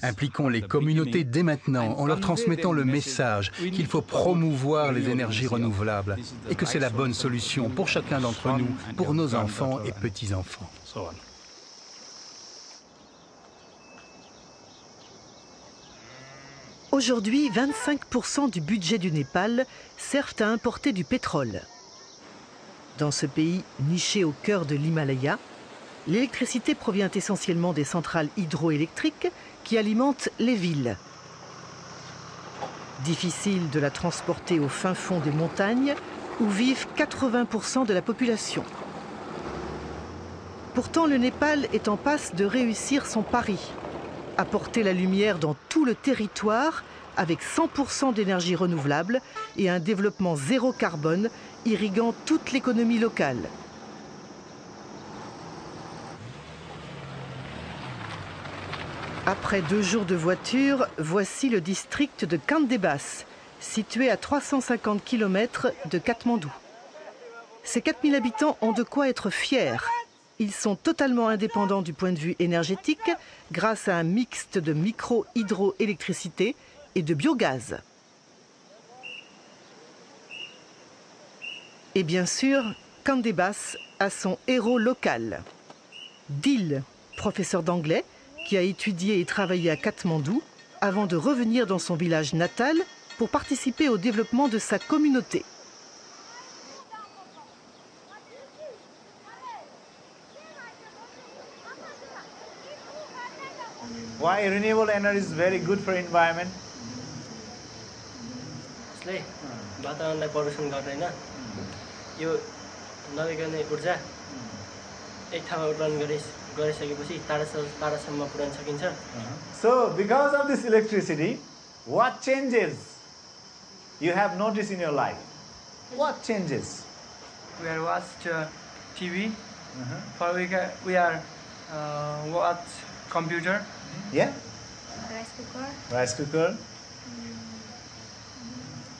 Impliquons les communautés dès maintenant en leur transmettant le message qu'il faut promouvoir les énergies renouvelables et que c'est la bonne solution pour chacun d'entre nous, pour nos enfants et petits-enfants. Aujourd'hui, 25% du budget du Népal servent à importer du pétrole. Dans ce pays niché au cœur de l'Himalaya, l'électricité provient essentiellement des centrales hydroélectriques qui alimentent les villes. Difficile de la transporter au fin fond des montagnes où vivent 80% de la population. Pourtant, le Népal est en passe de réussir son pari, apporter la lumière dans tout le territoire avec 100% d'énergie renouvelable et un développement zéro carbone irriguant toute l'économie locale. Après 2 jours de voiture, voici le district de Kandebas, situé à 350 km de Katmandou. Ces 4000 habitants ont de quoi être fiers. Ils sont totalement indépendants du point de vue énergétique grâce à un mixte de micro-hydroélectricité et de biogaz. Et bien sûr, Kandebas a son héros local. Dil, professeur d'anglais, qui a étudié et travaillé à Katmandou avant de revenir dans son village natal pour participer au développement de sa communauté. Why renewable energy is very good for environment? वातावरणलाई प्रदूषण गर्दैन यो नवीकरणीय ऊर्जा एक ठाउँमा उत्पादन गरिसकेपछि टाढासम्म पुर्याउन सकिन्छ. So because of this electricity, what changes you have noticed in your life? What changes? We are watched TV. For we are watch computer. Yeah. Rice cooker. Rice cooker.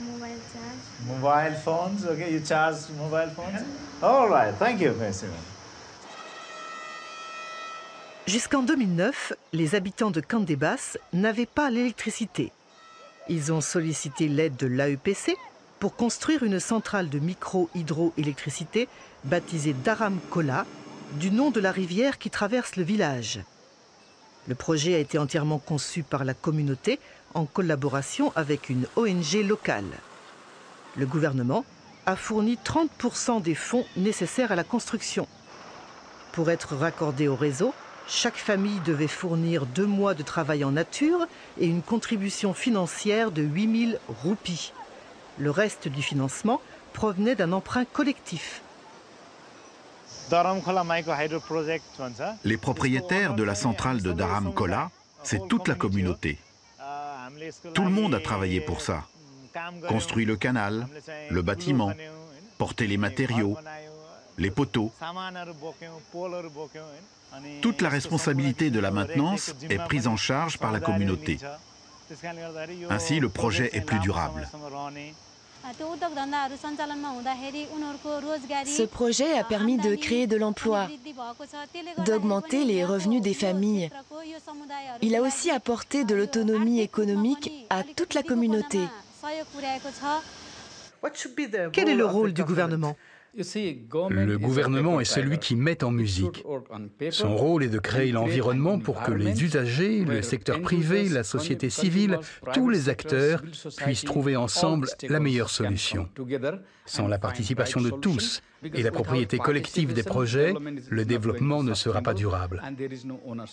Mobile charge. Mobile phones. Okay, you charge mobile phones. All right. Thank you, Monsieur. Jusqu'en 2009, les habitants de Kandebas n'avaient pas l'électricité. Ils ont sollicité l'aide de l'AEPC pour construire une centrale de micro-hydroélectricité baptisée Dharam Kola, du nom de la rivière qui traverse le village. Le projet a été entièrement conçu par la communauté en collaboration avec une ONG locale. Le gouvernement a fourni 30% des fonds nécessaires à la construction. Pour être raccordé au réseau, chaque famille devait fournir 2 mois de travail en nature et une contribution financière de 8000 roupies. Le reste du financement provenait d'un emprunt collectif. Les propriétaires de la centrale de Dharam Kola, c'est toute la communauté. Tout le monde a travaillé pour ça. Construit le canal, le bâtiment, porté les matériaux, les poteaux. Toute la responsabilité de la maintenance est prise en charge par la communauté. Ainsi, le projet est plus durable. Ce projet a permis de créer de l'emploi, d'augmenter les revenus des familles. Il a aussi apporté de l'autonomie économique à toute la communauté. Quel est le rôle du gouvernement ? Le gouvernement est celui qui met en musique. Son rôle est de créer l'environnement pour que les usagers, le secteur privé, la société civile, tous les acteurs puissent trouver ensemble la meilleure solution. Sans la participation de tous et la propriété collective des projets, le développement ne sera pas durable.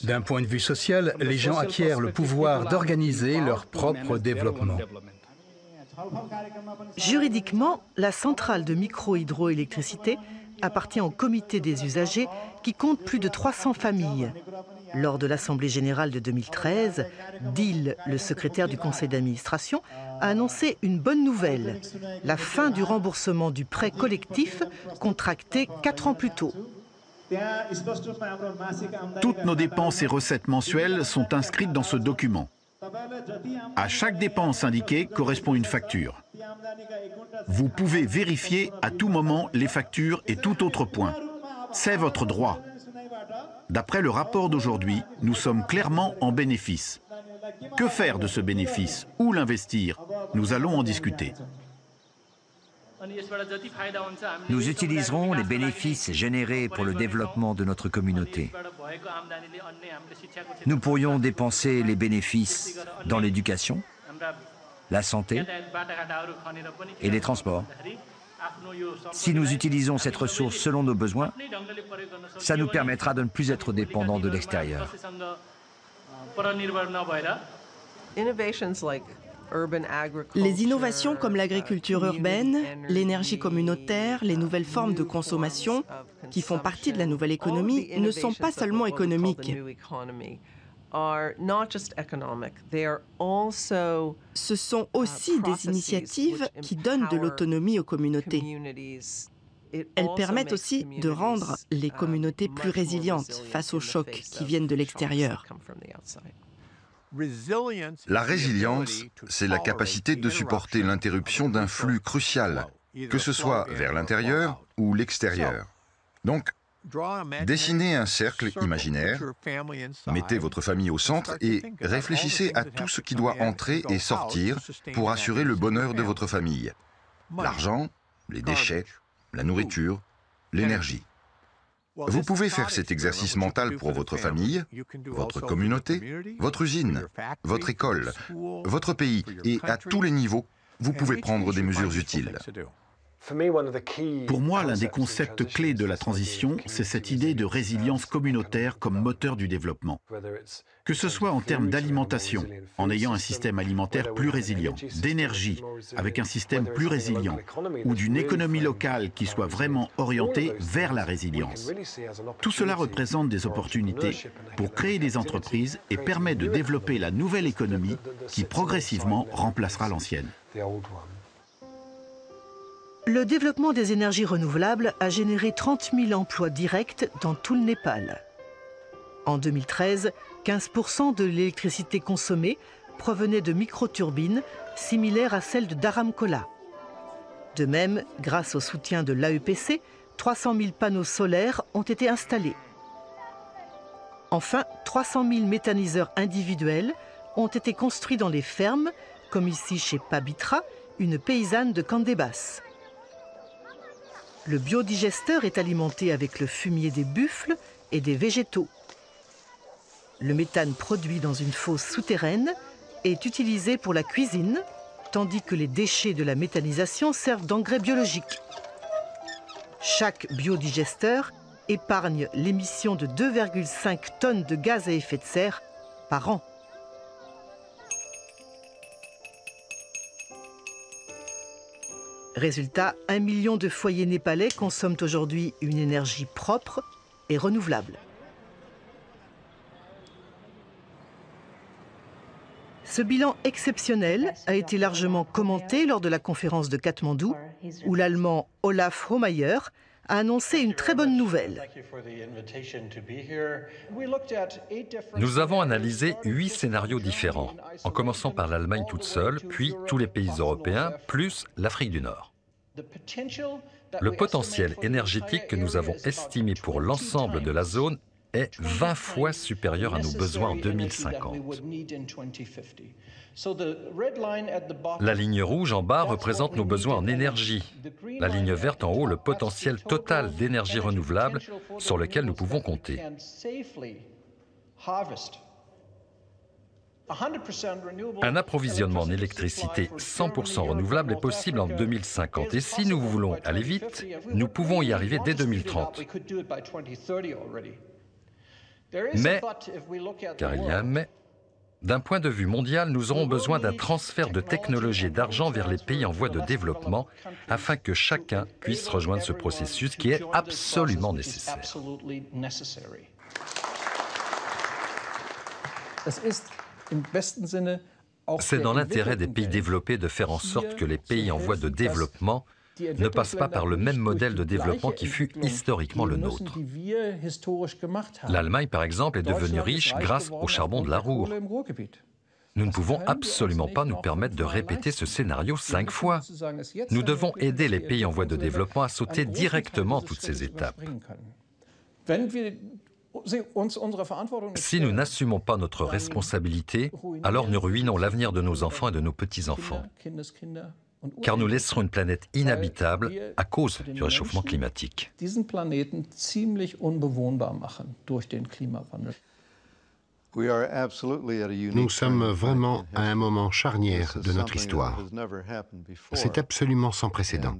D'un point de vue social, les gens acquièrent le pouvoir d'organiser leur propre développement. Juridiquement, la centrale de micro-hydroélectricité appartient au comité des usagers qui compte plus de 300 familles. Lors de l'Assemblée générale de 2013, Deal, le secrétaire du conseil d'administration, a annoncé une bonne nouvelle, la fin du remboursement du prêt collectif contracté 4 ans plus tôt. Toutes nos dépenses et recettes mensuelles sont inscrites dans ce document. À chaque dépense indiquée correspond une facture. Vous pouvez vérifier à tout moment les factures et tout autre point. C'est votre droit. D'après le rapport d'aujourd'hui, nous sommes clairement en bénéfice. Que faire de ce bénéfice? Où l'investir? Nous allons en discuter. Nous utiliserons les bénéfices générés pour le développement de notre communauté. Nous pourrions dépenser les bénéfices dans l'éducation, la santé et les transports. Si nous utilisons cette ressource selon nos besoins, ça nous permettra de ne plus être dépendants de l'extérieur. Les innovations comme l'agriculture urbaine, l'énergie communautaire, les nouvelles formes de consommation, qui font partie de la nouvelle économie, ne sont pas seulement économiques. Ce sont aussi des initiatives qui donnent de l'autonomie aux communautés. Elles permettent aussi de rendre les communautés plus résilientes face aux chocs qui viennent de l'extérieur. La résilience, c'est la capacité de supporter l'interruption d'un flux crucial, que ce soit vers l'intérieur ou l'extérieur. Donc, dessinez un cercle imaginaire, mettez votre famille au centre et réfléchissez à tout ce qui doit entrer et sortir pour assurer le bonheur de votre famille. L'argent, les déchets, la nourriture, l'énergie. Vous pouvez faire cet exercice mental pour votre famille, votre communauté, votre usine, votre école, votre pays, et à tous les niveaux, vous pouvez prendre des mesures utiles. Pour moi, l'un des concepts clés de la transition, c'est cette idée de résilience communautaire comme moteur du développement. Que ce soit en termes d'alimentation, en ayant un système alimentaire plus résilient, d'énergie, avec un système plus résilient, ou d'une économie locale qui soit vraiment orientée vers la résilience. Tout cela représente des opportunités pour créer des entreprises et permet de développer la nouvelle économie qui progressivement remplacera l'ancienne. Le développement des énergies renouvelables a généré 30 000 emplois directs dans tout le Népal. En 2013, 15% de l'électricité consommée provenait de microturbines similaires à celles de Dharamcola. De même, grâce au soutien de l'AEPC, 300 000 panneaux solaires ont été installés. Enfin, 300 000 méthaniseurs individuels ont été construits dans les fermes, comme ici chez Pabitra, une paysanne de Candébas. Le biodigesteur est alimenté avec le fumier des buffles et des végétaux. Le méthane produit dans une fosse souterraine est utilisé pour la cuisine, tandis que les déchets de la méthanisation servent d'engrais biologiques. Chaque biodigesteur épargne l'émission de 2,5 tonnes de gaz à effet de serre par an. Résultat, 1 million de foyers népalais consomment aujourd'hui une énergie propre et renouvelable. Ce bilan exceptionnel a été largement commenté lors de la conférence de Katmandou, où l'Allemand Olaf Hohmeier a annoncé une très bonne nouvelle. Nous avons analysé 8 scénarios différents, en commençant par l'Allemagne toute seule, puis tous les pays européens, plus l'Afrique du Nord. Le potentiel énergétique que nous avons estimé pour l'ensemble de la zone est 20 fois supérieur à nos besoins en 2050. La ligne rouge en bas représente nos besoins en énergie. La ligne verte en haut, le potentiel total d'énergie renouvelable sur lequel nous pouvons compter. Un approvisionnement en électricité 100% renouvelable est possible en 2050 et si nous voulons aller vite, nous pouvons y arriver dès 2030. Mais, car il y a un mais, d'un point de vue mondial, nous aurons besoin d'un transfert de technologie et d'argent vers les pays en voie de développement afin que chacun puisse rejoindre ce processus qui est absolument nécessaire. C'est dans l'intérêt des pays développés de faire en sorte que les pays en voie de développement ne passent pas par le même modèle de développement qui fut historiquement le nôtre. L'Allemagne, par exemple, est devenue riche grâce au charbon de la Ruhr. Nous ne pouvons absolument pas nous permettre de répéter ce scénario 5 fois. Nous devons aider les pays en voie de développement à sauter directement toutes ces étapes. Si nous n'assumons pas notre responsabilité, alors nous ruinons l'avenir de nos enfants et de nos petits-enfants. Car nous laisserons une planète inhabitable à cause du réchauffement climatique. Nous sommes vraiment à un moment charnière de notre histoire. C'est absolument sans précédent.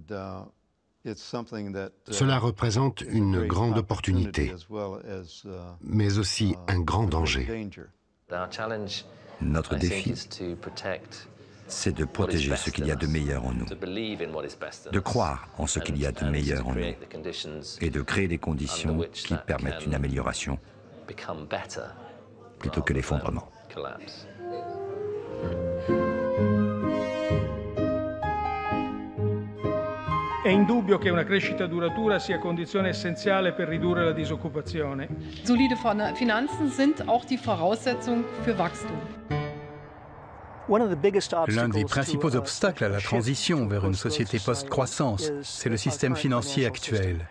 Cela représente une grande opportunité, mais aussi un grand danger. Notre défi, c'est de protéger ce qu'il y a de meilleur en nous, de croire en ce qu'il y a de meilleur en nous et de créer les conditions qui permettent une amélioration plutôt que l'effondrement. È indubbio che una crescita duratura sia condizione essenziale per ridurre la disoccupazione. Solide Finanzen sind auch die Voraussetzung für Wachstum. L'un des principaux obstacles à la transition vers une société post-croissance, c'est le système financier actuel.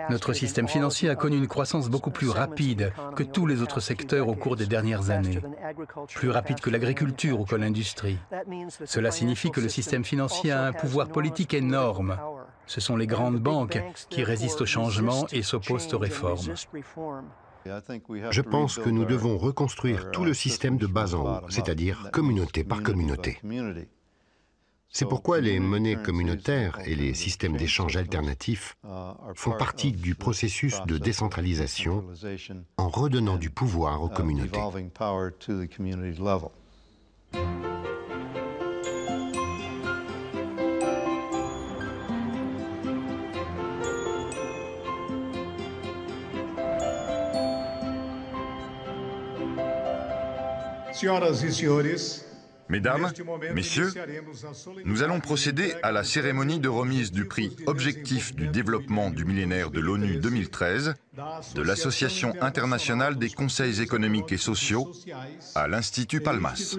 Notre système financier a connu une croissance beaucoup plus rapide que tous les autres secteurs au cours des dernières années, plus rapide que l'agriculture ou que l'industrie. Cela signifie que le système financier a un pouvoir politique énorme. Ce sont les grandes banques qui résistent au changement et s'opposent aux réformes. Je pense que nous devons reconstruire tout le système de bas en haut, c'est-à-dire communauté par communauté. C'est pourquoi les monnaies communautaires et les systèmes d'échange alternatifs font partie du processus de décentralisation en redonnant du pouvoir aux communautés. Mesdames, Messieurs, nous allons procéder à la cérémonie de remise du prix Objectif du développement du millénaire de l'ONU 2013 de l'Association internationale des conseils économiques et sociaux à l'Institut Palmas.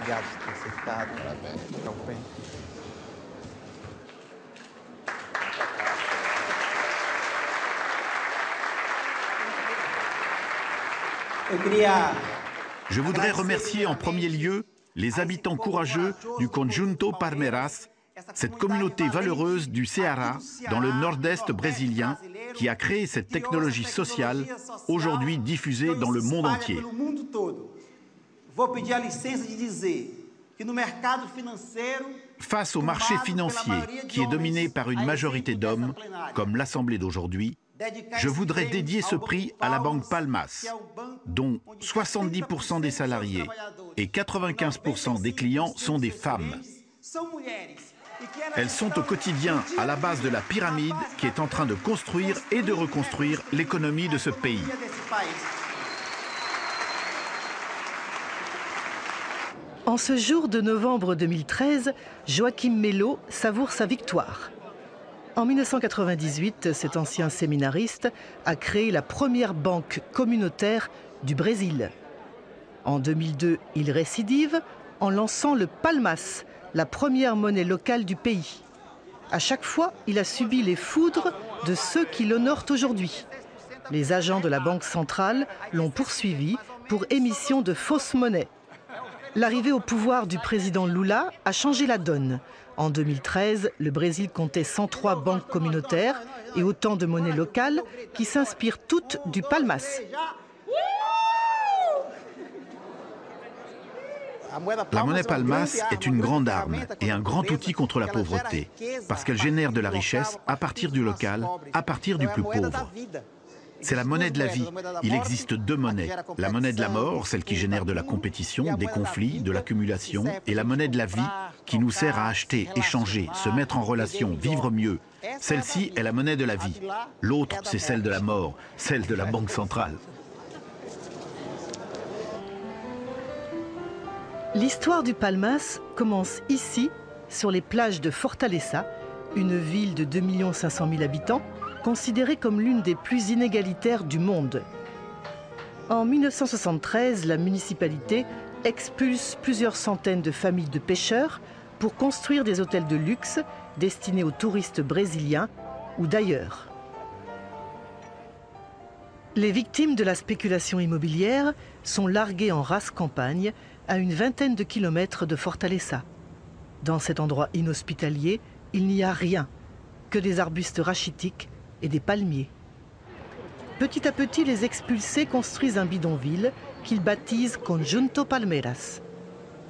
Obrigado por ter aceitado. Parabéns. Fica bem. Je voudrais remercier en premier lieu les habitants courageux du Conjunto Palmeiras, cette communauté valeureuse du Ceará, dans le nord-est brésilien, qui a créé cette technologie sociale, aujourd'hui diffusée dans le monde entier. Face au marché financier, qui est dominé par une majorité d'hommes, comme l'Assemblée d'aujourd'hui, je voudrais dédier ce prix à la Banque Palmas, dont 70% des salariés et 95% des clients sont des femmes. Elles sont au quotidien à la base de la pyramide qui est en train de construire et de reconstruire l'économie de ce pays. En ce jour de novembre 2013, Joachim Melo savoure sa victoire. En 1998, cet ancien séminariste a créé la première banque communautaire du Brésil. En 2002, il récidive en lançant le Palmas, la première monnaie locale du pays. À chaque fois, il a subi les foudres de ceux qui l'honorent aujourd'hui. Les agents de la Banque centrale l'ont poursuivi pour émission de fausses monnaies. L'arrivée au pouvoir du président Lula a changé la donne. En 2013, le Brésil comptait 103 banques communautaires et autant de monnaies locales qui s'inspirent toutes du Palmas. La monnaie Palmas est une grande arme et un grand outil contre la pauvreté, parce qu'elle génère de la richesse à partir du local, à partir du plus pauvre. C'est la monnaie de la vie. Il existe deux monnaies. La monnaie de la mort, celle qui génère de la compétition, des conflits, de l'accumulation, et la monnaie de la vie qui nous sert à acheter, échanger, se mettre en relation, vivre mieux. Celle-ci est la monnaie de la vie. L'autre, c'est celle de la mort, celle de la Banque centrale. L'histoire du Palmas commence ici, sur les plages de Fortaleza, une ville de 2 500 000 habitants, considérée comme l'une des plus inégalitaires du monde. En 1973, la municipalité expulse plusieurs centaines de familles de pêcheurs pour construire des hôtels de luxe destinés aux touristes brésiliens ou d'ailleurs. Les victimes de la spéculation immobilière sont larguées en rase campagne à une vingtaine de kilomètres de Fortaleza. Dans cet endroit inhospitalier, il n'y a rien, que des arbustes rachitiques et des palmiers. Petit à petit, les expulsés construisent un bidonville qu'ils baptisent Conjunto Palmeiras.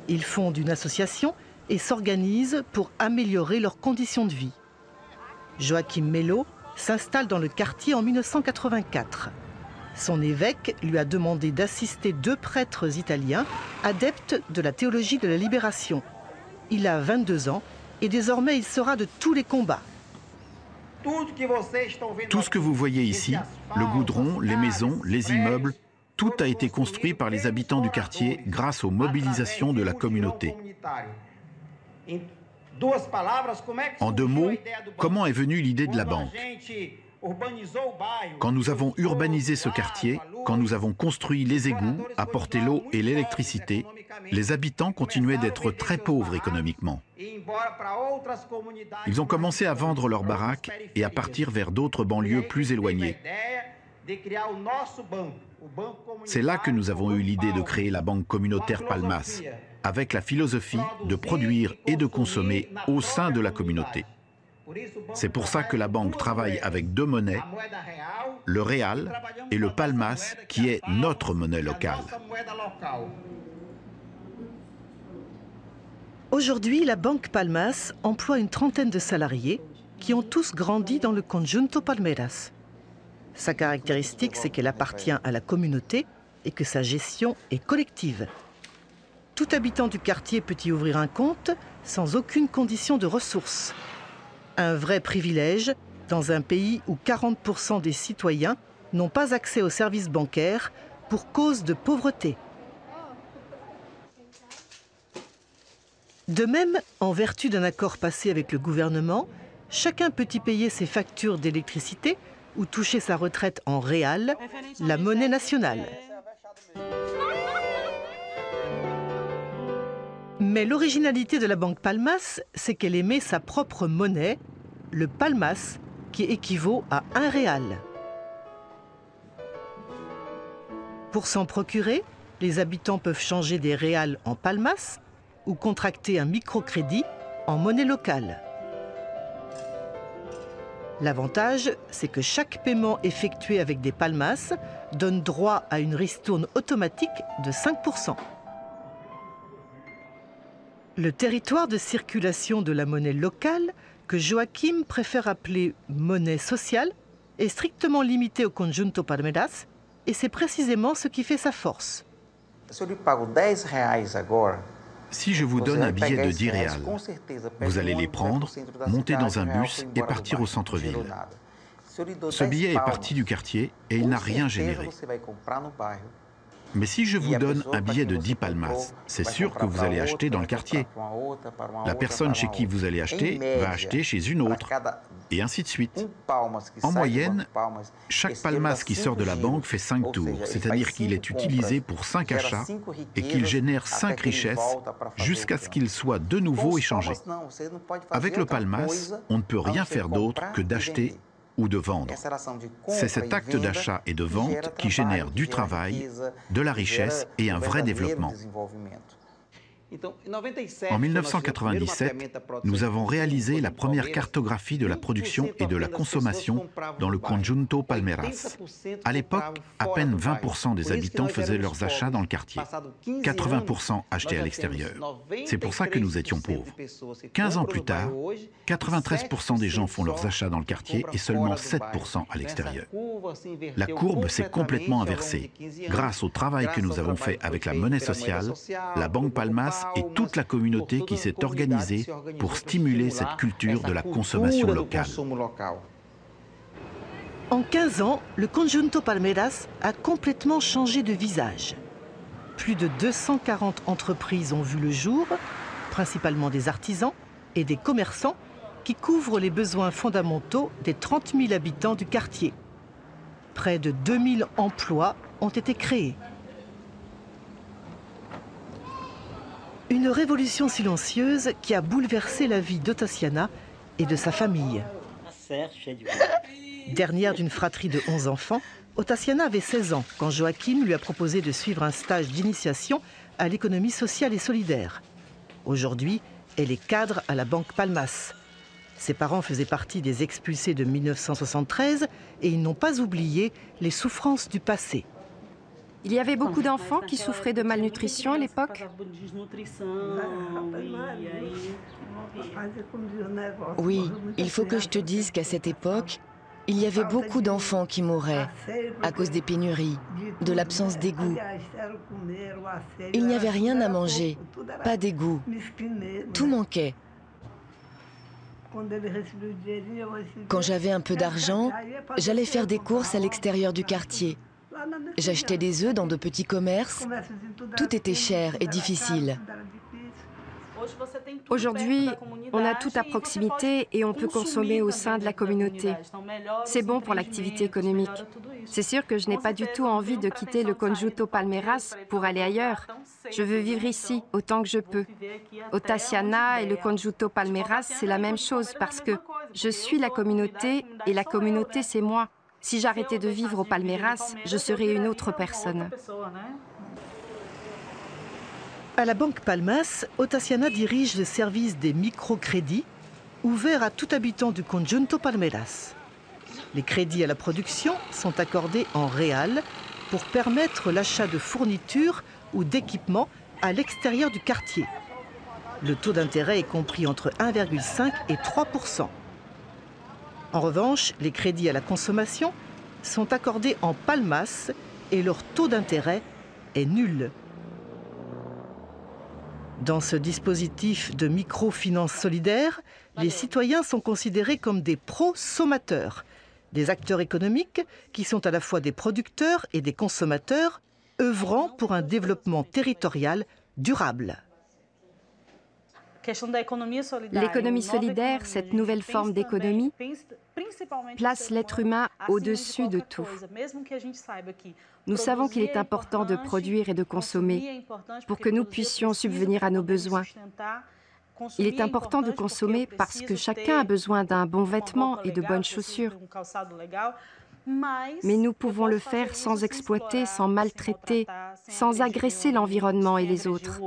Ils fondent une association et s'organisent pour améliorer leurs conditions de vie. Joaquim Melo s'installe dans le quartier en 1984. Son évêque lui a demandé d'assister 2 prêtres italiens, adeptes de la théologie de la libération. Il a 22 ans et désormais il sera de tous les combats. Tout ce que vous voyez ici, le goudron, les maisons, les immeubles, tout a été construit par les habitants du quartier grâce aux mobilisations de la communauté. En 2 mots, comment est venue l'idée de la banque? Quand nous avons urbanisé ce quartier, quand nous avons construit les égouts, apporté l'eau et l'électricité, les habitants continuaient d'être très pauvres économiquement. Ils ont commencé à vendre leurs baraques et à partir vers d'autres banlieues plus éloignées. C'est là que nous avons eu l'idée de créer la banque communautaire Palmas, avec la philosophie de produire et de consommer au sein de la communauté. C'est pour ça que la banque travaille avec 2 monnaies, le Real et le Palmas, qui est notre monnaie locale. Aujourd'hui, la banque Palmas emploie une trentaine de salariés qui ont tous grandi dans le Conjunto Palmeiras. Sa caractéristique, c'est qu'elle appartient à la communauté et que sa gestion est collective. Tout habitant du quartier peut y ouvrir un compte sans aucune condition de ressources. Un vrai privilège dans un pays où 40% des citoyens n'ont pas accès aux services bancaires pour cause de pauvreté. De même, en vertu d'un accord passé avec le gouvernement, chacun peut y payer ses factures d'électricité ou toucher sa retraite en réal, la monnaie nationale. Mais l'originalité de la banque Palmas, c'est qu'elle émet sa propre monnaie, le Palmas, qui équivaut à 1 réal. Pour s'en procurer, les habitants peuvent changer des réals en Palmas ou contracter un microcrédit en monnaie locale. L'avantage, c'est que chaque paiement effectué avec des Palmas donne droit à une ristourne automatique de 5%. Le territoire de circulation de la monnaie locale, que Joaquim préfère appeler monnaie sociale, est strictement limité au Conjunto Palmeiras et c'est précisément ce qui fait sa force. Si je vous donne un billet de 10 réals, vous allez les prendre, monter dans un bus et partir au centre-ville. Ce billet est parti du quartier et il n'a rien généré. Mais si je vous donne un billet de 10 palmas, c'est sûr que vous allez acheter dans le quartier. La personne chez qui vous allez acheter va acheter chez une autre, et ainsi de suite. En moyenne, chaque palmas qui sort de la banque fait 5 tours, c'est-à-dire qu'il est utilisé pour 5 achats et qu'il génère 5 richesses jusqu'à ce qu'il soit de nouveau échangé. Avec le palmas, on ne peut rien faire d'autre que d'acheter ou de vendre. C'est cet acte d'achat et de vente qui génère du travail, de la richesse et un vrai développement. En 1997, nous avons réalisé la première cartographie de la production et de la consommation dans le Conjunto Palmeiras. À l'époque, à peine 20% des habitants faisaient leurs achats dans le quartier. 80% achetaient à l'extérieur. C'est pour ça que nous étions pauvres. 15 ans plus tard, 93% des gens font leurs achats dans le quartier et seulement 7% à l'extérieur. La courbe s'est complètement inversée grâce au travail que nous avons fait avec la monnaie sociale, la Banque Palmas et toute la communauté qui s'est organisée pour stimuler cette culture de la consommation locale. En 15 ans, le Conjunto Palmeiras a complètement changé de visage. Plus de 240 entreprises ont vu le jour, principalement des artisans et des commerçants qui couvrent les besoins fondamentaux des 30 000 habitants du quartier. Près de 2000 emplois ont été créés. Une révolution silencieuse qui a bouleversé la vie d'Otaciana et de sa famille. Dernière d'une fratrie de 11 enfants, Otaciana avait 16 ans quand Joachim lui a proposé de suivre un stage d'initiation à l'économie sociale et solidaire. Aujourd'hui, elle est cadre à la Banque Palmas. Ses parents faisaient partie des expulsés de 1973 et ils n'ont pas oublié les souffrances du passé. Il y avait beaucoup d'enfants qui souffraient de malnutrition à l'époque. Oui, il faut que je te dise qu'à cette époque, il y avait beaucoup d'enfants qui mouraient à cause des pénuries, de l'absence d'égout. Il n'y avait rien à manger, pas d'égout. Tout manquait. Quand j'avais un peu d'argent, j'allais faire des courses à l'extérieur du quartier. J'achetais des œufs dans de petits commerces. Tout était cher et difficile. Aujourd'hui, on a tout à proximité et on peut consommer au sein de la communauté. C'est bon pour l'activité économique. C'est sûr que je n'ai pas du tout envie de quitter le Conjunto Palmeiras pour aller ailleurs. Je veux vivre ici autant que je peux. Otaciana et le Conjunto Palmeiras, c'est la même chose parce que je suis la communauté et la communauté, c'est moi. Si j'arrêtais de vivre au Palmeiras, je serais une autre personne. À la Banque Palmas, Otaciana dirige le service des microcrédits, ouvert à tout habitant du Conjunto Palmeiras. Les crédits à la production sont accordés en réal pour permettre l'achat de fournitures ou d'équipements à l'extérieur du quartier. Le taux d'intérêt est compris entre 1,5 et 3%. En revanche, les crédits à la consommation sont accordés en palmas et leur taux d'intérêt est nul. Dans ce dispositif de microfinance solidaire, les citoyens sont considérés comme des prosommateurs, des acteurs économiques qui sont à la fois des producteurs et des consommateurs, œuvrant pour un développement territorial durable. L'économie solidaire, cette nouvelle forme d'économie, place l'être humain au-dessus de tout. Nous savons qu'il est important de produire et de consommer pour que nous puissions subvenir à nos besoins. Il est important de consommer parce que chacun a besoin d'un bon vêtement et de bonnes chaussures. Mais nous pouvons le faire sans exploiter, sans maltraiter, sans agresser l'environnement et les autres.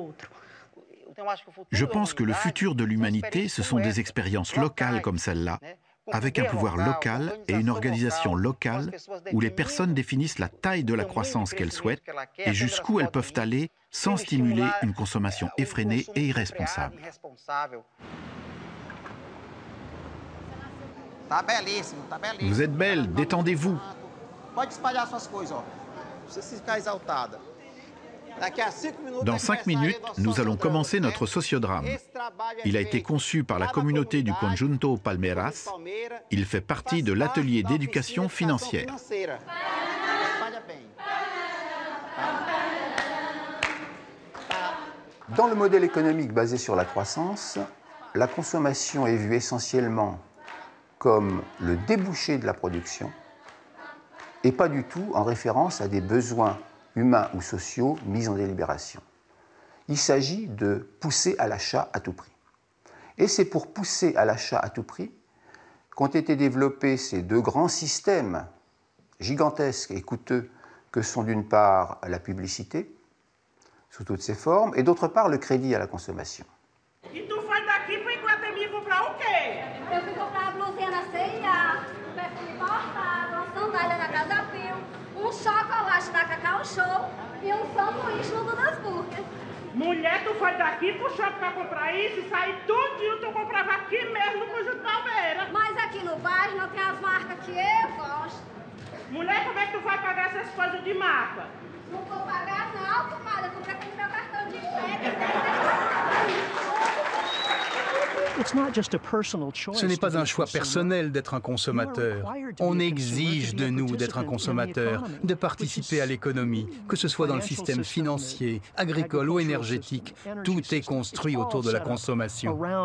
Je pense que le futur de l'humanité, ce sont des expériences locales comme celle-là, avec un pouvoir local et une organisation locale où les personnes définissent la taille de la croissance qu'elles souhaitent et jusqu'où elles peuvent aller sans stimuler une consommation effrénée et irresponsable. Vous êtes belle, détendez-vous. Dans 5 minutes, nous allons commencer notre sociodrame. Il a été conçu par la communauté du Conjunto Palmeiras. Il fait partie de l'atelier d'éducation financière. Dans le modèle économique basé sur la croissance, la consommation est vue essentiellement comme le débouché de la production et pas du tout en référence à des besoins humains ou sociaux mis en délibération. Il s'agit de pousser à l'achat à tout prix. Et c'est pour pousser à l'achat à tout prix qu'ont été développés ces deux grands systèmes gigantesques et coûteux que sont d'une part la publicité, sous toutes ses formes, et d'autre part le crédit à la consommation. E tu foi daqui para Iguatemi comprar o quê? Eu fui comprar uma blusinha na C&A, um perfume importado, uma sandália na Casa Pio, chocolate da Cacau Show e sanduíche no Dudas Burger. Mulher, tu foi daqui pro shopping pra comprar isso e sair tudinho, tu comprava aqui mesmo no Conjunto Palmeira. Mas aqui no bairro não tem as marcas que eu gosto. Mulher, como é que tu vai pagar essas coisas de marca? Não vou pagar não, comadre, eu comprei com meu cartão de crédito. Ce n'est pas un choix personnel d'être un consommateur. On exige de nous d'être un consommateur, de participer à l'économie, que ce soit dans le système financier, agricole ou énergétique. Tout est construit autour de la consommation. É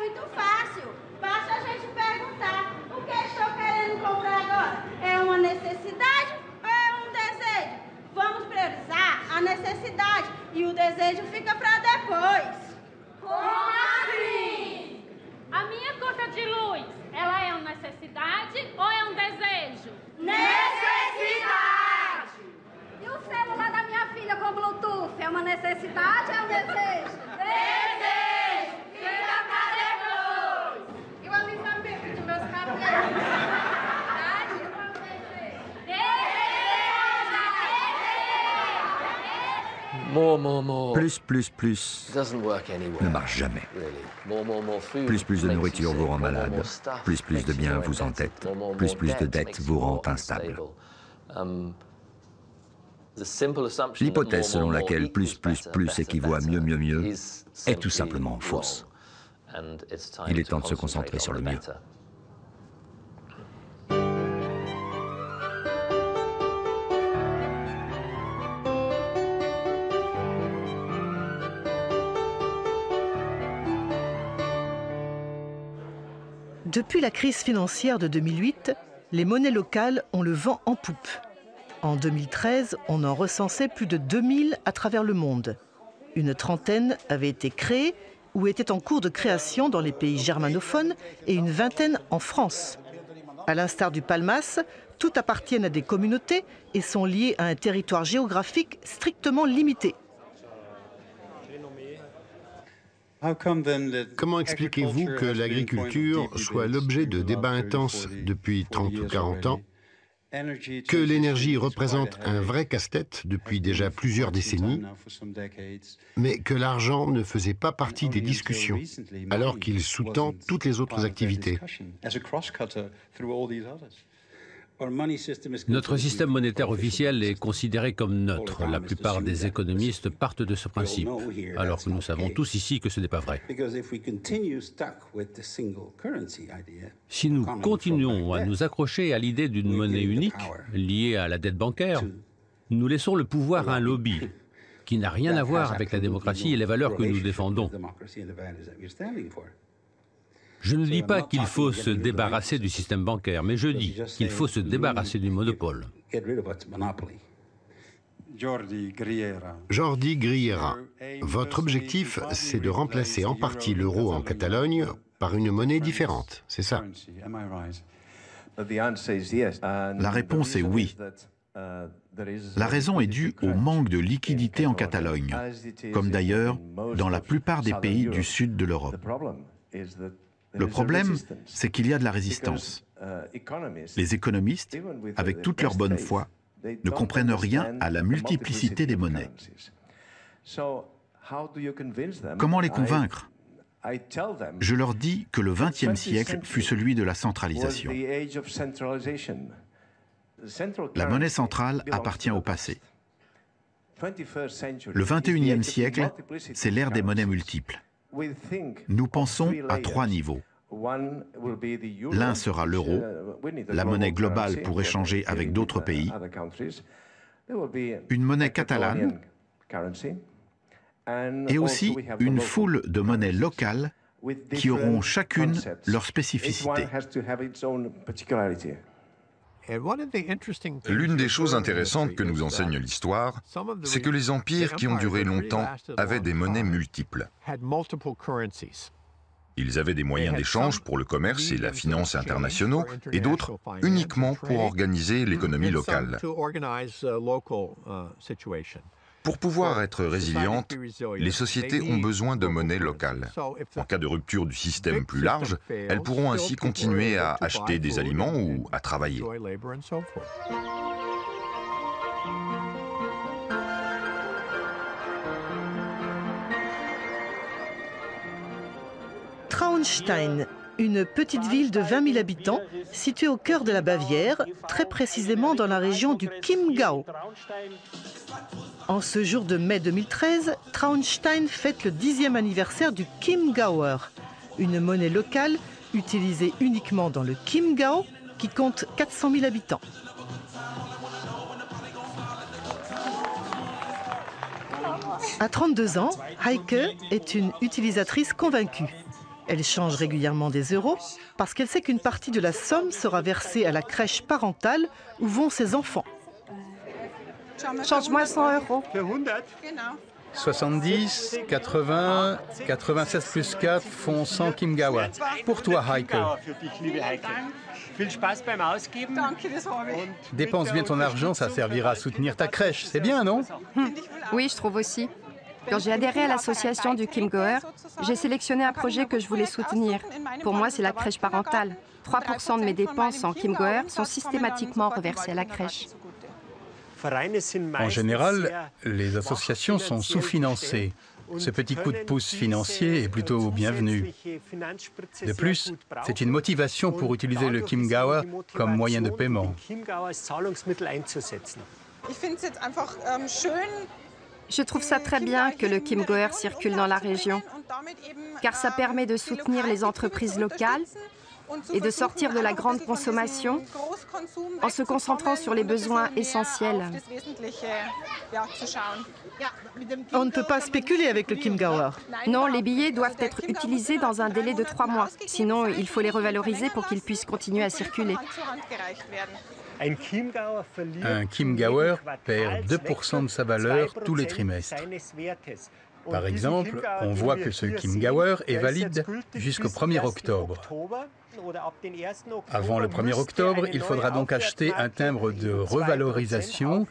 muito fácil. Basta a gente perguntar o que estou querendo comprar agora. É uma necessidade ou é um desejo? Vamos priorizar a necessidade e o desejo fica para depois. Como assim? A minha conta de luz, ela é uma necessidade ou é um desejo? Necessidade! E o celular da minha filha com Bluetooth, é uma necessidade ou é um desejo? Desejo! Fica pra depois! E o alisamento de meus cabelos? Plus ne marche jamais. Plus de nourriture vous rend malade. Plus de biens vous entête. Plus de dettes vous rend instable. L'hypothèse selon laquelle plus équivaut à mieux est tout simplement fausse. Il est temps de se concentrer sur le mieux. Depuis la crise financière de 2008, les monnaies locales ont le vent en poupe. En 2013, on en recensait plus de 2000 à travers le monde. Une trentaine avaient été créées ou étaient en cours de création dans les pays germanophones et une vingtaine en France. À l'instar du palmas, toutes appartiennent à des communautés et sont liées à un territoire géographique strictement limité. Comment expliquez-vous que l'agriculture soit l'objet de débats intenses depuis 30 ou 40 ans, que l'énergie représente un vrai casse-tête depuis déjà plusieurs décennies, mais que l'argent ne faisait pas partie des discussions, alors qu'il sous-tend toutes les autres activités? Notre système monétaire officiel est considéré comme neutre. La plupart des économistes partent de ce principe, alors que nous savons tous ici que ce n'est pas vrai. Si nous continuons à nous accrocher à l'idée d'une monnaie unique, liée à la dette bancaire, nous laissons le pouvoir à un lobby qui n'a rien à voir avec la démocratie et les valeurs que nous défendons. Je ne dis pas qu'il faut se débarrasser du système bancaire, mais je dis qu'il faut se débarrasser du monopole. Jordi Griera, votre objectif, c'est de remplacer en partie l'euro en Catalogne par une monnaie différente, c'est ça? La réponse est oui. La raison est due au manque de liquidité en Catalogne, comme d'ailleurs dans la plupart des pays du sud de l'Europe. Le problème, c'est qu'il y a de la résistance. Les économistes, avec toute leur bonne foi, ne comprennent rien à la multiplicité des monnaies. Comment les convaincre? Je leur dis que le XXe siècle fut celui de la centralisation. La monnaie centrale appartient au passé. Le XXIe siècle, c'est l'ère des monnaies multiples. Nous pensons à 3 niveaux. L'un sera l'euro, la monnaie globale pour échanger avec d'autres pays, une monnaie catalane et aussi une foule de monnaies locales qui auront chacune leur spécificité. L'une des choses intéressantes que nous enseigne l'histoire, c'est que les empires qui ont duré longtemps avaient des monnaies multiples. Ils avaient des moyens d'échange pour le commerce et la finance internationaux, et d'autres uniquement pour organiser l'économie locale. Pour pouvoir être résilientes, les sociétés ont besoin de monnaie locale. En cas de rupture du système plus large, elles pourront ainsi continuer à acheter des aliments ou à travailler. Traunstein, une petite ville de 20 000 habitants située au cœur de la Bavière, très précisément dans la région du Chiemgau. En ce jour de mai 2013, Traunstein fête le 10e anniversaire du Chiemgauer, une monnaie locale utilisée uniquement dans le Chiemgau qui compte 400 000 habitants. À 32 ans, Heike est une utilisatrice convaincue. Elle change régulièrement des euros parce qu'elle sait qu'une partie de la somme sera versée à la crèche parentale où vont ses enfants. Change-moi 100 €. 70, 80, 96 plus 4 font 100 Chiemgauer. Pour toi, Heike. Dépense bien ton argent, ça servira à soutenir ta crèche. C'est bien, non? Oui, je trouve aussi. Quand j'ai adhéré à l'association du Chiemgauer, j'ai sélectionné un projet que je voulais soutenir. Pour moi, c'est la crèche parentale. 3% de mes dépenses en Chiemgauer sont systématiquement reversées à la crèche. En général, les associations sont sous-financées. Ce petit coup de pouce financier est plutôt bienvenu. De plus, c'est une motivation pour utiliser le Chiemgauer comme moyen de paiement. Je trouve ça très bien que le Chiemgauer circule dans la région, car ça permet de soutenir les entreprises locales et de sortir de la grande consommation en se concentrant sur les besoins essentiels. On ne peut pas spéculer avec le Chiemgauer. Non, les billets doivent être utilisés dans un délai de 3 mois. Sinon, il faut les revaloriser pour qu'ils puissent continuer à circuler. Un Chiemgauer perd 2% de sa valeur tous les trimestres. Par exemple, on voit que ce Chiemgauer est valide jusqu'au 1er octobre. Avant le 1er octobre, il faudra donc acheter un timbre de revalorisation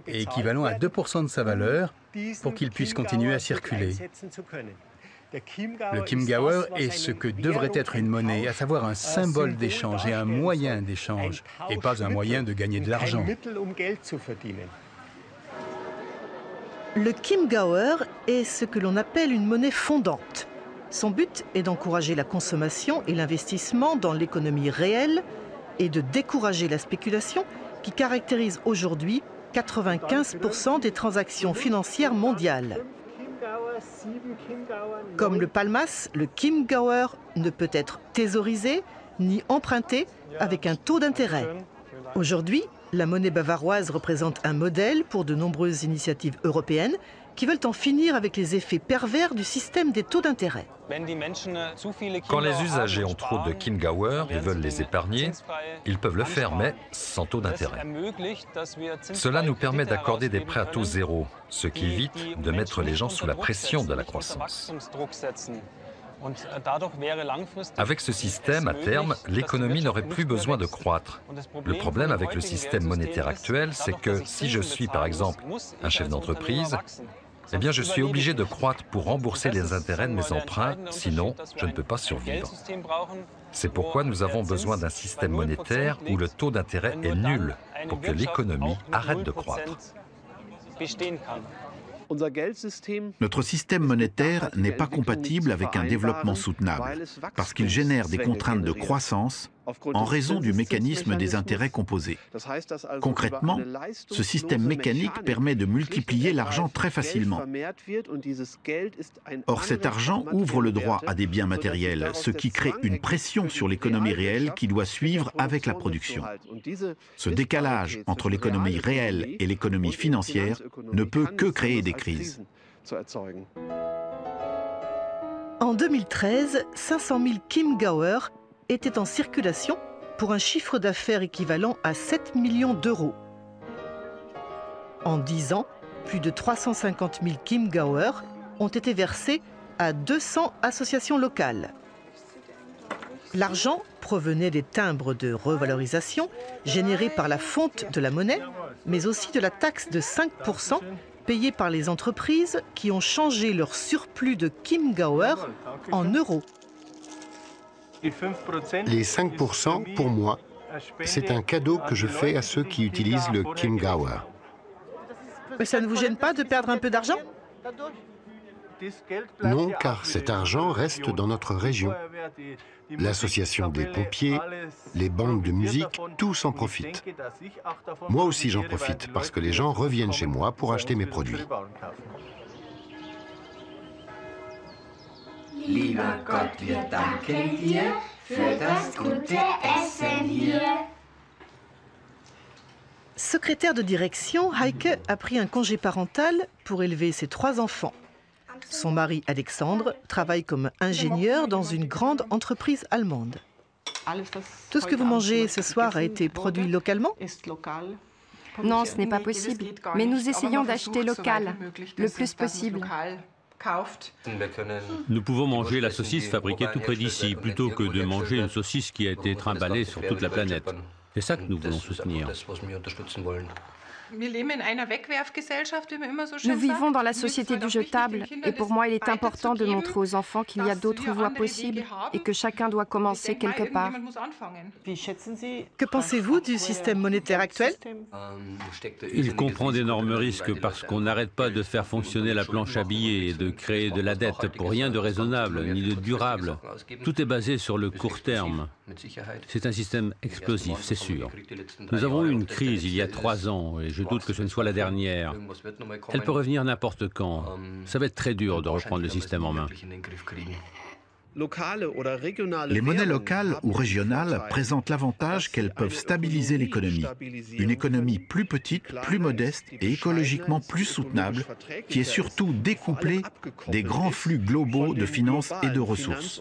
équivalent à 2% de sa valeur pour qu'il puisse continuer à circuler. Le Chiemgauer est ce que devrait être une monnaie, à savoir un symbole d'échange et un moyen d'échange, et pas un moyen de gagner de l'argent. Le Chiemgauer est ce que l'on appelle une monnaie fondante. Son but est d'encourager la consommation et l'investissement dans l'économie réelle et de décourager la spéculation qui caractérise aujourd'hui 95% des transactions financières mondiales. Comme le Palmas, le Chiemgauer ne peut être thésaurisé ni emprunté avec un taux d'intérêt. Aujourd'hui, la monnaie bavaroise représente un modèle pour de nombreuses initiatives européennes qui veulent en finir avec les effets pervers du système des taux d'intérêt. Quand les usagers ont trop de Chiemgauer et veulent les épargner, ils peuvent le faire, mais sans taux d'intérêt. Cela nous permet d'accorder des prêts à taux zéro, ce qui évite de mettre les gens sous la pression de la croissance. Avec ce système, à terme, l'économie n'aurait plus besoin de croître. Le problème avec le système monétaire actuel, c'est que si je suis, par exemple, un chef d'entreprise, eh bien, je suis obligé de croître pour rembourser les intérêts de mes emprunts, sinon je ne peux pas survivre. C'est pourquoi nous avons besoin d'un système monétaire où le taux d'intérêt est nul pour que l'économie arrête de croître. Notre système monétaire n'est pas compatible avec un développement soutenable parce qu'il génère des contraintes de croissance en raison du mécanisme des intérêts composés. Concrètement, ce système mécanique permet de multiplier l'argent très facilement. Or, cet argent ouvre le droit à des biens matériels, ce qui crée une pression sur l'économie réelle qui doit suivre avec la production. Ce décalage entre l'économie réelle et l'économie financière ne peut que créer des crises. En 2013, 500 000 Chiemgauer étaient en circulation pour un chiffre d'affaires équivalent à 7 millions d'euros. En 10 ans, plus de 350 000 Chiemgauer ont été versés à 200 associations locales. L'argent provenait des timbres de revalorisation générés par la fonte de la monnaie, mais aussi de la taxe de 5% payée par les entreprises qui ont changé leur surplus de Chiemgauer en euros. Les 5%, pour moi, c'est un cadeau que je fais à ceux qui utilisent le Chiemgauer. Mais ça ne vous gêne pas de perdre un peu d'argent? Non, car cet argent reste dans notre région. L'association des pompiers, les bandes de musique, tous en profitent. Moi aussi j'en profite, parce que les gens reviennent chez moi pour acheter mes produits. Lieber Gott, wir danken dir für das gute Essen hier. Secrétaire de direction, Heike a pris un congé parental pour élever ses 3 enfants. Son mari, Alexandre, travaille comme ingénieur dans une grande entreprise allemande. Tout ce que vous mangez ce soir a été produit localement? Non, ce n'est pas possible. Mais nous essayons d'acheter local, le plus possible. Nous pouvons manger la saucisse fabriquée tout près d'ici, plutôt que de manger une saucisse qui a été trimballée sur toute la planète. C'est ça que nous voulons soutenir. Nous vivons dans la société du jetable et pour moi il est important de montrer aux enfants qu'il y a d'autres voies possibles et que chacun doit commencer quelque part. Que pensez-vous du système monétaire actuel? Il comprend d'énormes risques parce qu'on n'arrête pas de faire fonctionner la planche à billets et de créer de la dette pour rien de raisonnable ni de durable. Tout est basé sur le court terme. C'est un système explosif, c'est sûr. Nous avons eu une crise il y a 3 ans et je doute que ce ne soit la dernière. Elle peut revenir n'importe quand. Ça va être très dur de reprendre le système en main. Les monnaies locales ou régionales présentent l'avantage qu'elles peuvent stabiliser l'économie. Une économie plus petite, plus modeste et écologiquement plus soutenable, qui est surtout découplée des grands flux globaux de finances et de ressources.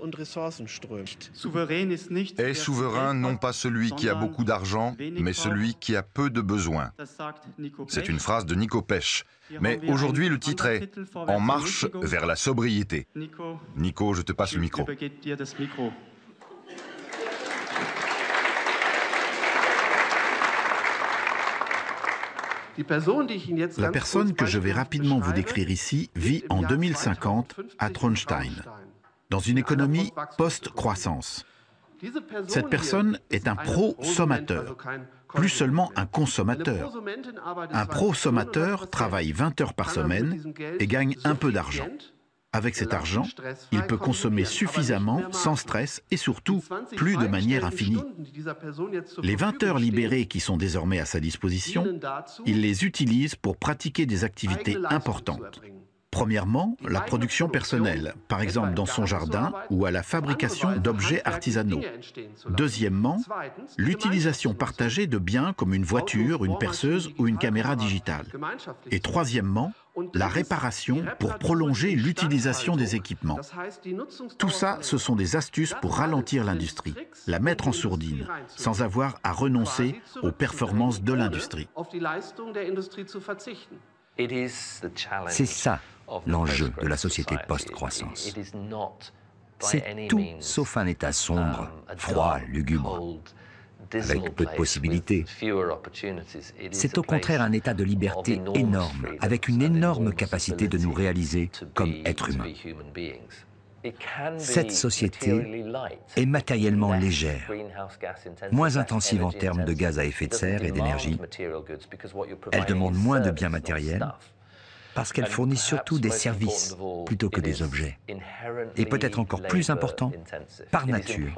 Est souverain non pas celui qui a beaucoup d'argent, mais celui qui a peu de besoins. C'est une phrase de Nico Pech. Mais aujourd'hui, le titre est « En marche vers la sobriété ». Nico, je te passe le micro. La personne que je vais rapidement vous décrire ici vit en 2050 à Traunstein, dans une économie post-croissance. Cette personne est un prosommateur, plus seulement un consommateur. Un prosommateur travaille 20 heures par semaine et gagne un peu d'argent. Avec cet argent, il peut consommer suffisamment, sans stress et surtout plus de manière infinie. Les 20 heures libérées qui sont désormais à sa disposition, il les utilise pour pratiquer des activités importantes. Premièrement, la production personnelle, par exemple dans son jardin ou à la fabrication d'objets artisanaux. Deuxièmement, l'utilisation partagée de biens comme une voiture, une perceuse ou une caméra digitale. Et troisièmement, la réparation pour prolonger l'utilisation des équipements. Tout ça, ce sont des astuces pour ralentir l'industrie, la mettre en sourdine, sans avoir à renoncer aux performances de l'industrie. C'est ça l'enjeu de la société post-croissance. C'est tout sauf un état sombre, froid, lugubre, avec peu de possibilités. C'est au contraire un état de liberté énorme, avec une énorme capacité de nous réaliser comme êtres humains. Cette société est matériellement légère, moins intensive en termes de gaz à effet de serre et d'énergie. Elle demande moins de biens matériels parce qu'elle fournit surtout des services plutôt que des objets. Et peut-être encore plus important, par nature,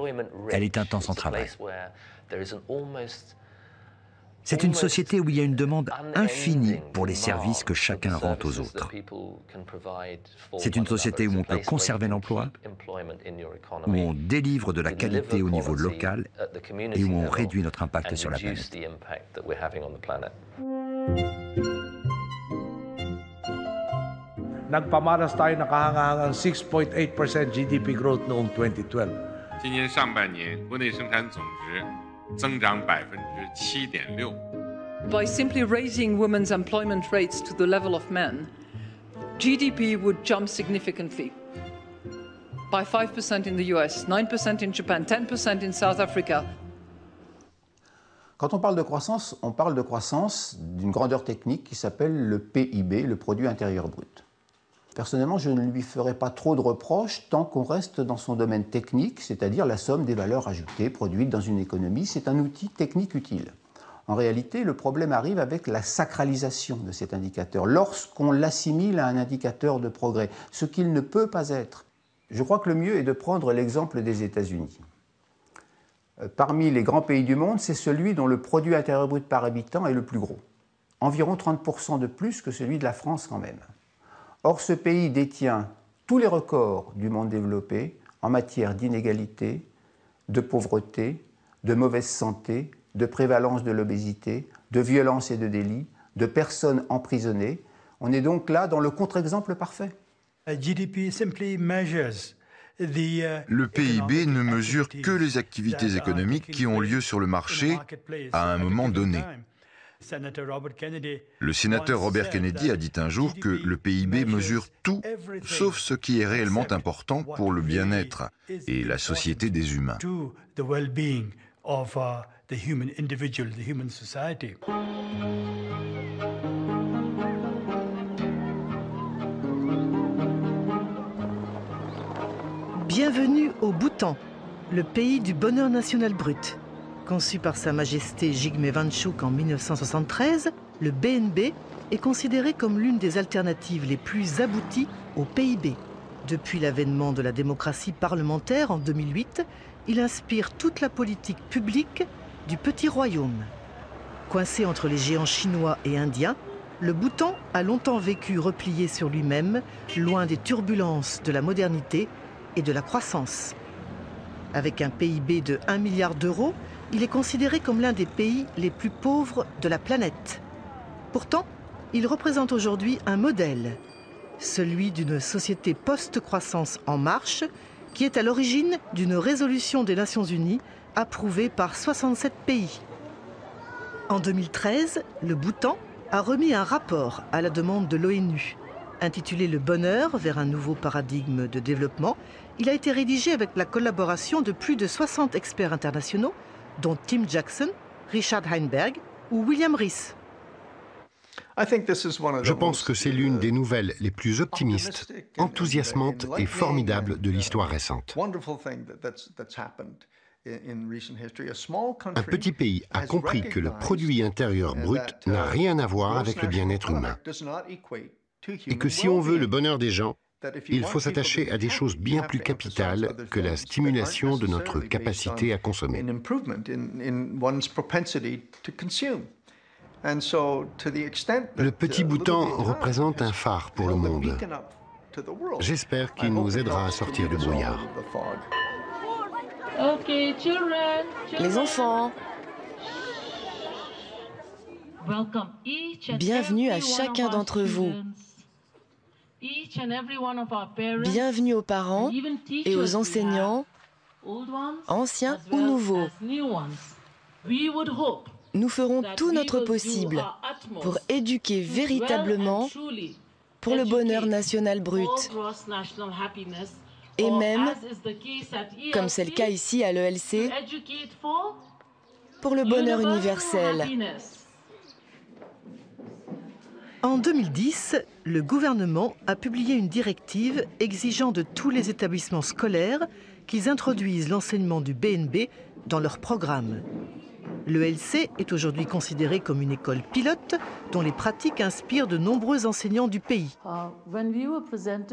elle est intense en travail. C'est une société où il y a une demande infinie pour les services que chacun rend aux autres. C'est une société où on peut conserver l'emploi, où on délivre de la qualité au niveau local et où on réduit notre impact sur la planète. Nagpamaras tayo nakahangahangang 6.8% GDP growth noong 2012. 今年上半年国内生产总值增长7.6%。 By simply raising women's employment rates to the level of men, GDP would jump significantly. by 5% in the US, 9% in Japan, 10% in South Africa. Quand on parle de croissance d'une grandeur technique qui s'appelle le PIB, le produit intérieur brut. Personnellement, je ne lui ferai pas trop de reproches tant qu'on reste dans son domaine technique, c'est-à-dire la somme des valeurs ajoutées produites dans une économie. C'est un outil technique utile. En réalité, le problème arrive avec la sacralisation de cet indicateur, lorsqu'on l'assimile à un indicateur de progrès, ce qu'il ne peut pas être. Je crois que le mieux est de prendre l'exemple des États-Unis. Parmi les grands pays du monde, c'est celui dont le produit intérieur brut par habitant est le plus gros. Environ 30% de plus que celui de la France quand même. Or, ce pays détient tous les records du monde développé en matière d'inégalité, de pauvreté, de mauvaise santé, de prévalence de l'obésité, de violence et de délits, de personnes emprisonnées. On est donc là dans le contre-exemple parfait. Le PIB ne mesure que les activités économiques qui ont lieu sur le marché à un moment donné. Le sénateur Robert Kennedy a dit un jour que le PIB mesure tout, sauf ce qui est réellement important pour le bien-être et la société des humains. Bienvenue au Bhoutan, le pays du bonheur national brut. Conçu par Sa Majesté Jigme Wangchuk en 1973, le BNB est considéré comme l'une des alternatives les plus abouties au PIB. Depuis l'avènement de la démocratie parlementaire en 2008, il inspire toute la politique publique du petit royaume. Coincé entre les géants chinois et indiens, le Bhoutan a longtemps vécu replié sur lui-même, loin des turbulences de la modernité et de la croissance. Avec un PIB de 1 milliard d'euros, il est considéré comme l'un des pays les plus pauvres de la planète. Pourtant, il représente aujourd'hui un modèle, celui d'une société post-croissance en marche, qui est à l'origine d'une résolution des Nations Unies approuvée par 67 pays. En 2013, le Bhoutan a remis un rapport à la demande de l'ONU. Intitulé « Le bonheur vers un nouveau paradigme de développement », il a été rédigé avec la collaboration de plus de 60 experts internationaux, dont Tim Jackson, Richard Heinberg ou William Rees. Je pense que c'est l'une des nouvelles les plus optimistes, enthousiasmantes et formidables de l'histoire récente. Un petit pays a compris que le produit intérieur brut n'a rien à voir avec le bien-être humain. Et que si on veut le bonheur des gens, il faut s'attacher à des choses bien plus capitales que la stimulation de notre capacité à consommer. Le petit Bhoutan représente un phare pour le monde. J'espère qu'il nous aidera à sortir du brouillard. Les enfants, bienvenue à chacun d'entre vous. Bienvenue aux parents et aux enseignants, anciens ou nouveaux. Nous ferons tout notre possible pour éduquer véritablement pour le bonheur national brut. Et même, comme c'est le cas ici à l'ELC, pour le bonheur universel. En 2010, le gouvernement a publié une directive exigeant de tous les établissements scolaires qu'ils introduisent l'enseignement du BNB dans leur programme. L'ELC est aujourd'hui considérée comme une école pilote dont les pratiques inspirent de nombreux enseignants du pays.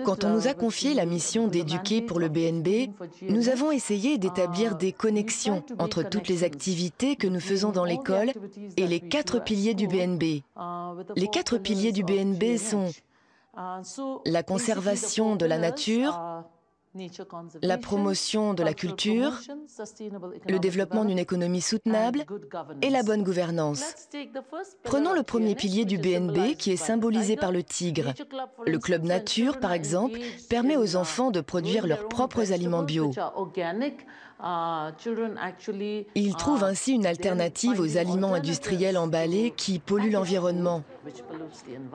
Quand on nous a confié la mission d'éduquer pour le BNB, nous avons essayé d'établir des connexions entre toutes les activités que nous faisons dans l'école et les 4 piliers du BNB. Les 4 piliers du BNB sont la conservation de la nature, la promotion de la culture, le développement d'une économie soutenable et la bonne gouvernance. Prenons le premier pilier du BNB qui est symbolisé par le tigre. Le Club Nature, par exemple, permet aux enfants de produire leurs propres aliments bio. Ils trouvent ainsi une alternative aux aliments industriels emballés qui polluent l'environnement.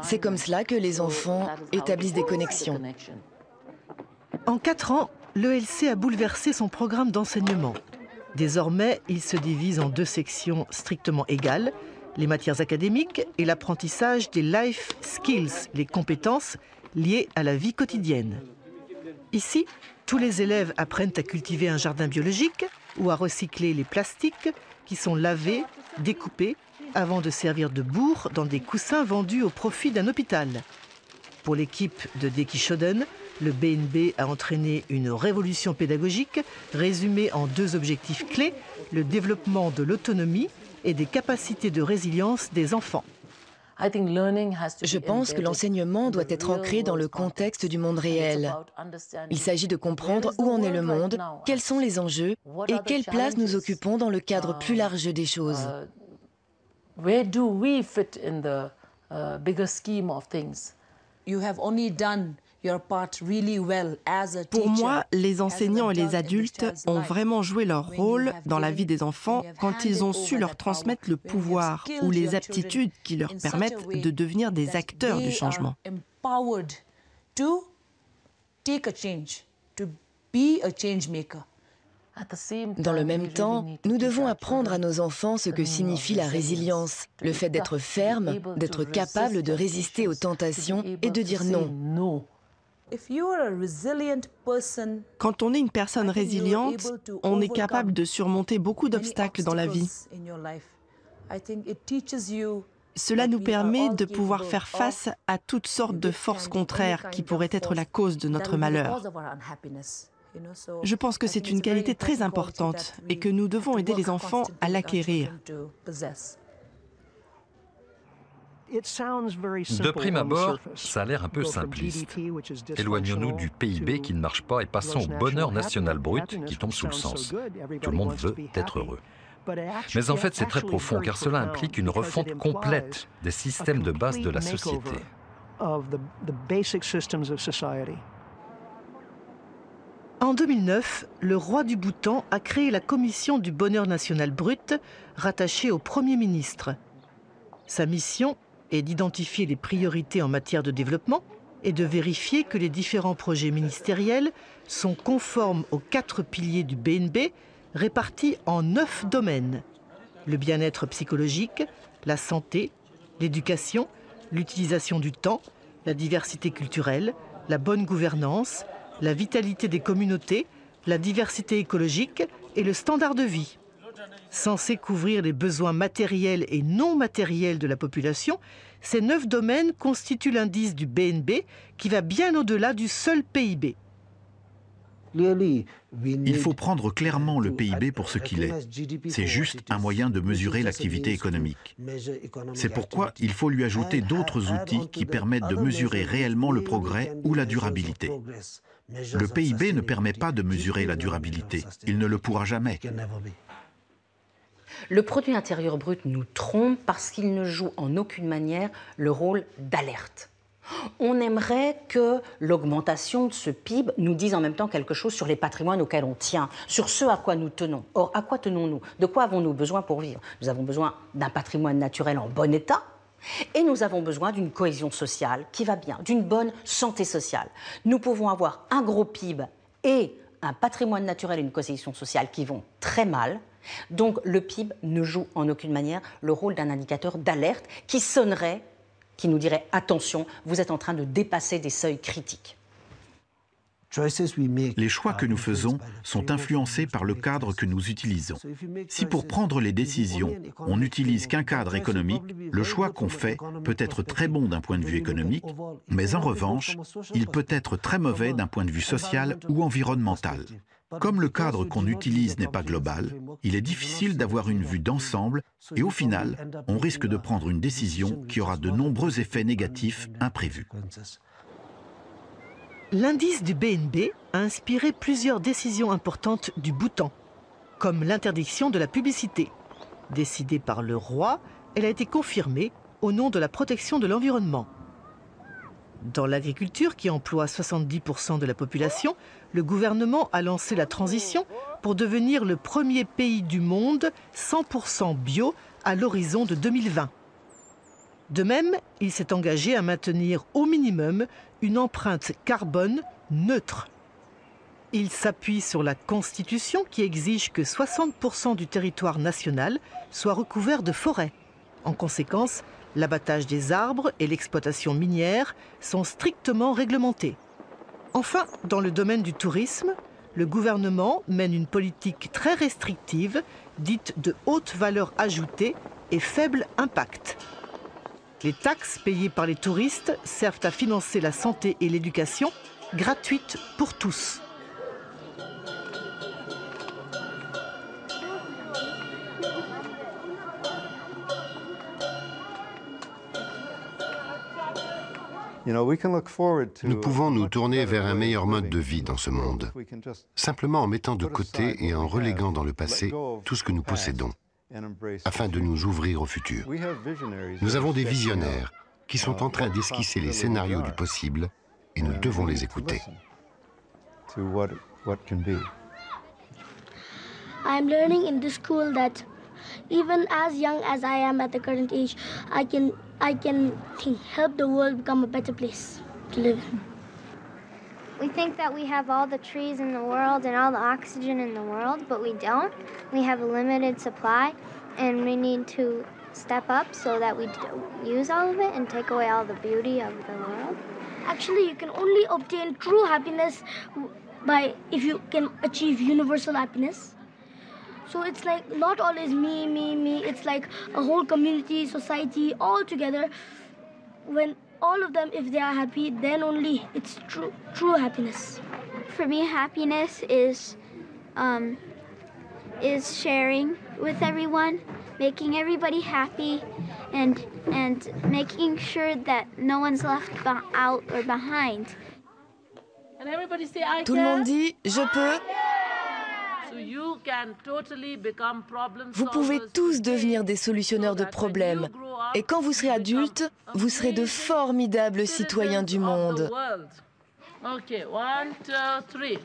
C'est comme cela que les enfants établissent des connexions. En 4 ans, l'ELC a bouleversé son programme d'enseignement. Désormais, il se divise en 2 sections strictement égales, les matières académiques et l'apprentissage des life skills, les compétences liées à la vie quotidienne. Ici, tous les élèves apprennent à cultiver un jardin biologique ou à recycler les plastiques qui sont lavés, découpés, avant de servir de bourre dans des coussins vendus au profit d'un hôpital. Pour l'équipe de Dekishoden, le BNB a entraîné une révolution pédagogique résumée en 2 objectifs clés, le développement de l'autonomie et des capacités de résilience des enfants. Je pense que l'enseignement doit être ancré dans le contexte du monde réel. Il s'agit de comprendre où en est le monde, quels sont les enjeux et quelle place nous occupons dans le cadre plus large des choses. Pour moi, les enseignants et les adultes ont vraiment joué leur rôle dans la vie des enfants quand ils ont su leur transmettre le pouvoir ou les aptitudes qui leur permettent de devenir des acteurs du changement. Dans le même temps, nous devons apprendre à nos enfants ce que signifie la résilience, le fait d'être ferme, d'être capable de résister aux tentations et de dire non. Quand on est une personne résiliente, on est capable de surmonter beaucoup d'obstacles dans la vie. Cela nous permet de pouvoir faire face à toutes sortes de forces contraires qui pourraient être la cause de notre malheur. Je pense que c'est une qualité très importante et que nous devons aider les enfants à l'acquérir. De prime abord, ça a l'air un peu simpliste. Éloignons-nous du PIB qui ne marche pas et passons au bonheur national brut qui tombe sous le sens. Tout le monde veut être heureux. Mais en fait, c'est très profond car cela implique une refonte complète des systèmes de base de la société. En 2009, le roi du Bhoutan a créé la commission du bonheur national brut, rattachée au Premier ministre. Sa mission est d'identifier les priorités en matière de développement et de vérifier que les différents projets ministériels sont conformes aux 4 piliers du BNB, répartis en 9 domaines. Le bien-être psychologique, la santé, l'éducation, l'utilisation du temps, la diversité culturelle, la bonne gouvernance, la vitalité des communautés, la diversité écologique et le standard de vie. Censés couvrir les besoins matériels et non matériels de la population, ces 9 domaines constituent l'indice du BNB qui va bien au-delà du seul PIB. Il faut prendre clairement le PIB pour ce qu'il est. C'est juste un moyen de mesurer l'activité économique. C'est pourquoi il faut lui ajouter d'autres outils qui permettent de mesurer réellement le progrès ou la durabilité. Le PIB ne permet pas de mesurer la durabilité. Il ne le pourra jamais. Le produit intérieur brut nous trompe parce qu'il ne joue en aucune manière le rôle d'alerte. On aimerait que l'augmentation de ce PIB nous dise en même temps quelque chose sur les patrimoines auxquels on tient, sur ce à quoi nous tenons. Or, à quoi tenons-nous? De quoi avons-nous besoin pour vivre? Nous avons besoin d'un patrimoine naturel en bon état et nous avons besoin d'une cohésion sociale qui va bien, d'une bonne santé sociale. Nous pouvons avoir un gros PIB et un patrimoine naturel et une cohésion sociale qui vont très mal. Donc le PIB ne joue en aucune manière le rôle d'un indicateur d'alerte qui sonnerait, qui nous dirait « attention, vous êtes en train de dépasser des seuils critiques ». Les choix que nous faisons sont influencés par le cadre que nous utilisons. Si pour prendre les décisions, on n'utilise qu'un cadre économique, le choix qu'on fait peut être très bon d'un point de vue économique, mais en revanche, il peut être très mauvais d'un point de vue social ou environnemental. Comme le cadre qu'on utilise n'est pas global, il est difficile d'avoir une vue d'ensemble et au final, on risque de prendre une décision qui aura de nombreux effets négatifs imprévus. L'indice du BNB a inspiré plusieurs décisions importantes du Bhoutan, comme l'interdiction de la publicité. Décidée par le roi, elle a été confirmée au nom de la protection de l'environnement. Dans l'agriculture, qui emploie 70% de la population, le gouvernement a lancé la transition pour devenir le premier pays du monde 100% bio à l'horizon de 2020. De même, il s'est engagé à maintenir au minimum une empreinte carbone neutre. Il s'appuie sur la Constitution qui exige que 60% du territoire national soit recouvert de forêts. En conséquence, l'abattage des arbres et l'exploitation minière sont strictement réglementés. Enfin, dans le domaine du tourisme, le gouvernement mène une politique très restrictive, dite de haute valeur ajoutée et faible impact. Les taxes payées par les touristes servent à financer la santé et l'éducation, gratuites pour tous. Nous pouvons nous tourner vers un meilleur mode de vie dans ce monde, simplement en mettant de côté et en reléguant dans le passé tout ce que nous possédons, afin de nous ouvrir au futur. Nous avons des visionnaires qui sont en train d'esquisser les scénarios du possible et nous devons les écouter. I'm learning in this school that even as young as I am at the current age, I can help the world become a better place to live in. We think that we have all the trees in the world and all the oxygen in the world, but we don't. We have a limited supply, and we need to step up so that we don't use all of it and take away all the beauty of the world. Actually, you can only obtain true happiness if you can achieve universal happiness. So it's like not always me, me, me. It's like a whole community, society, all together. When all of them, if they are happy, then only it's true happiness. For me, happiness is sharing with everyone, making everybody happy, and making sure that no one's left out or behind. Tout le monde dit « je peux ». Vous pouvez tous devenir des solutionneurs de problèmes. Et quand vous serez adulte, vous serez de formidables citoyens du monde. Okay, 1, 2, 3.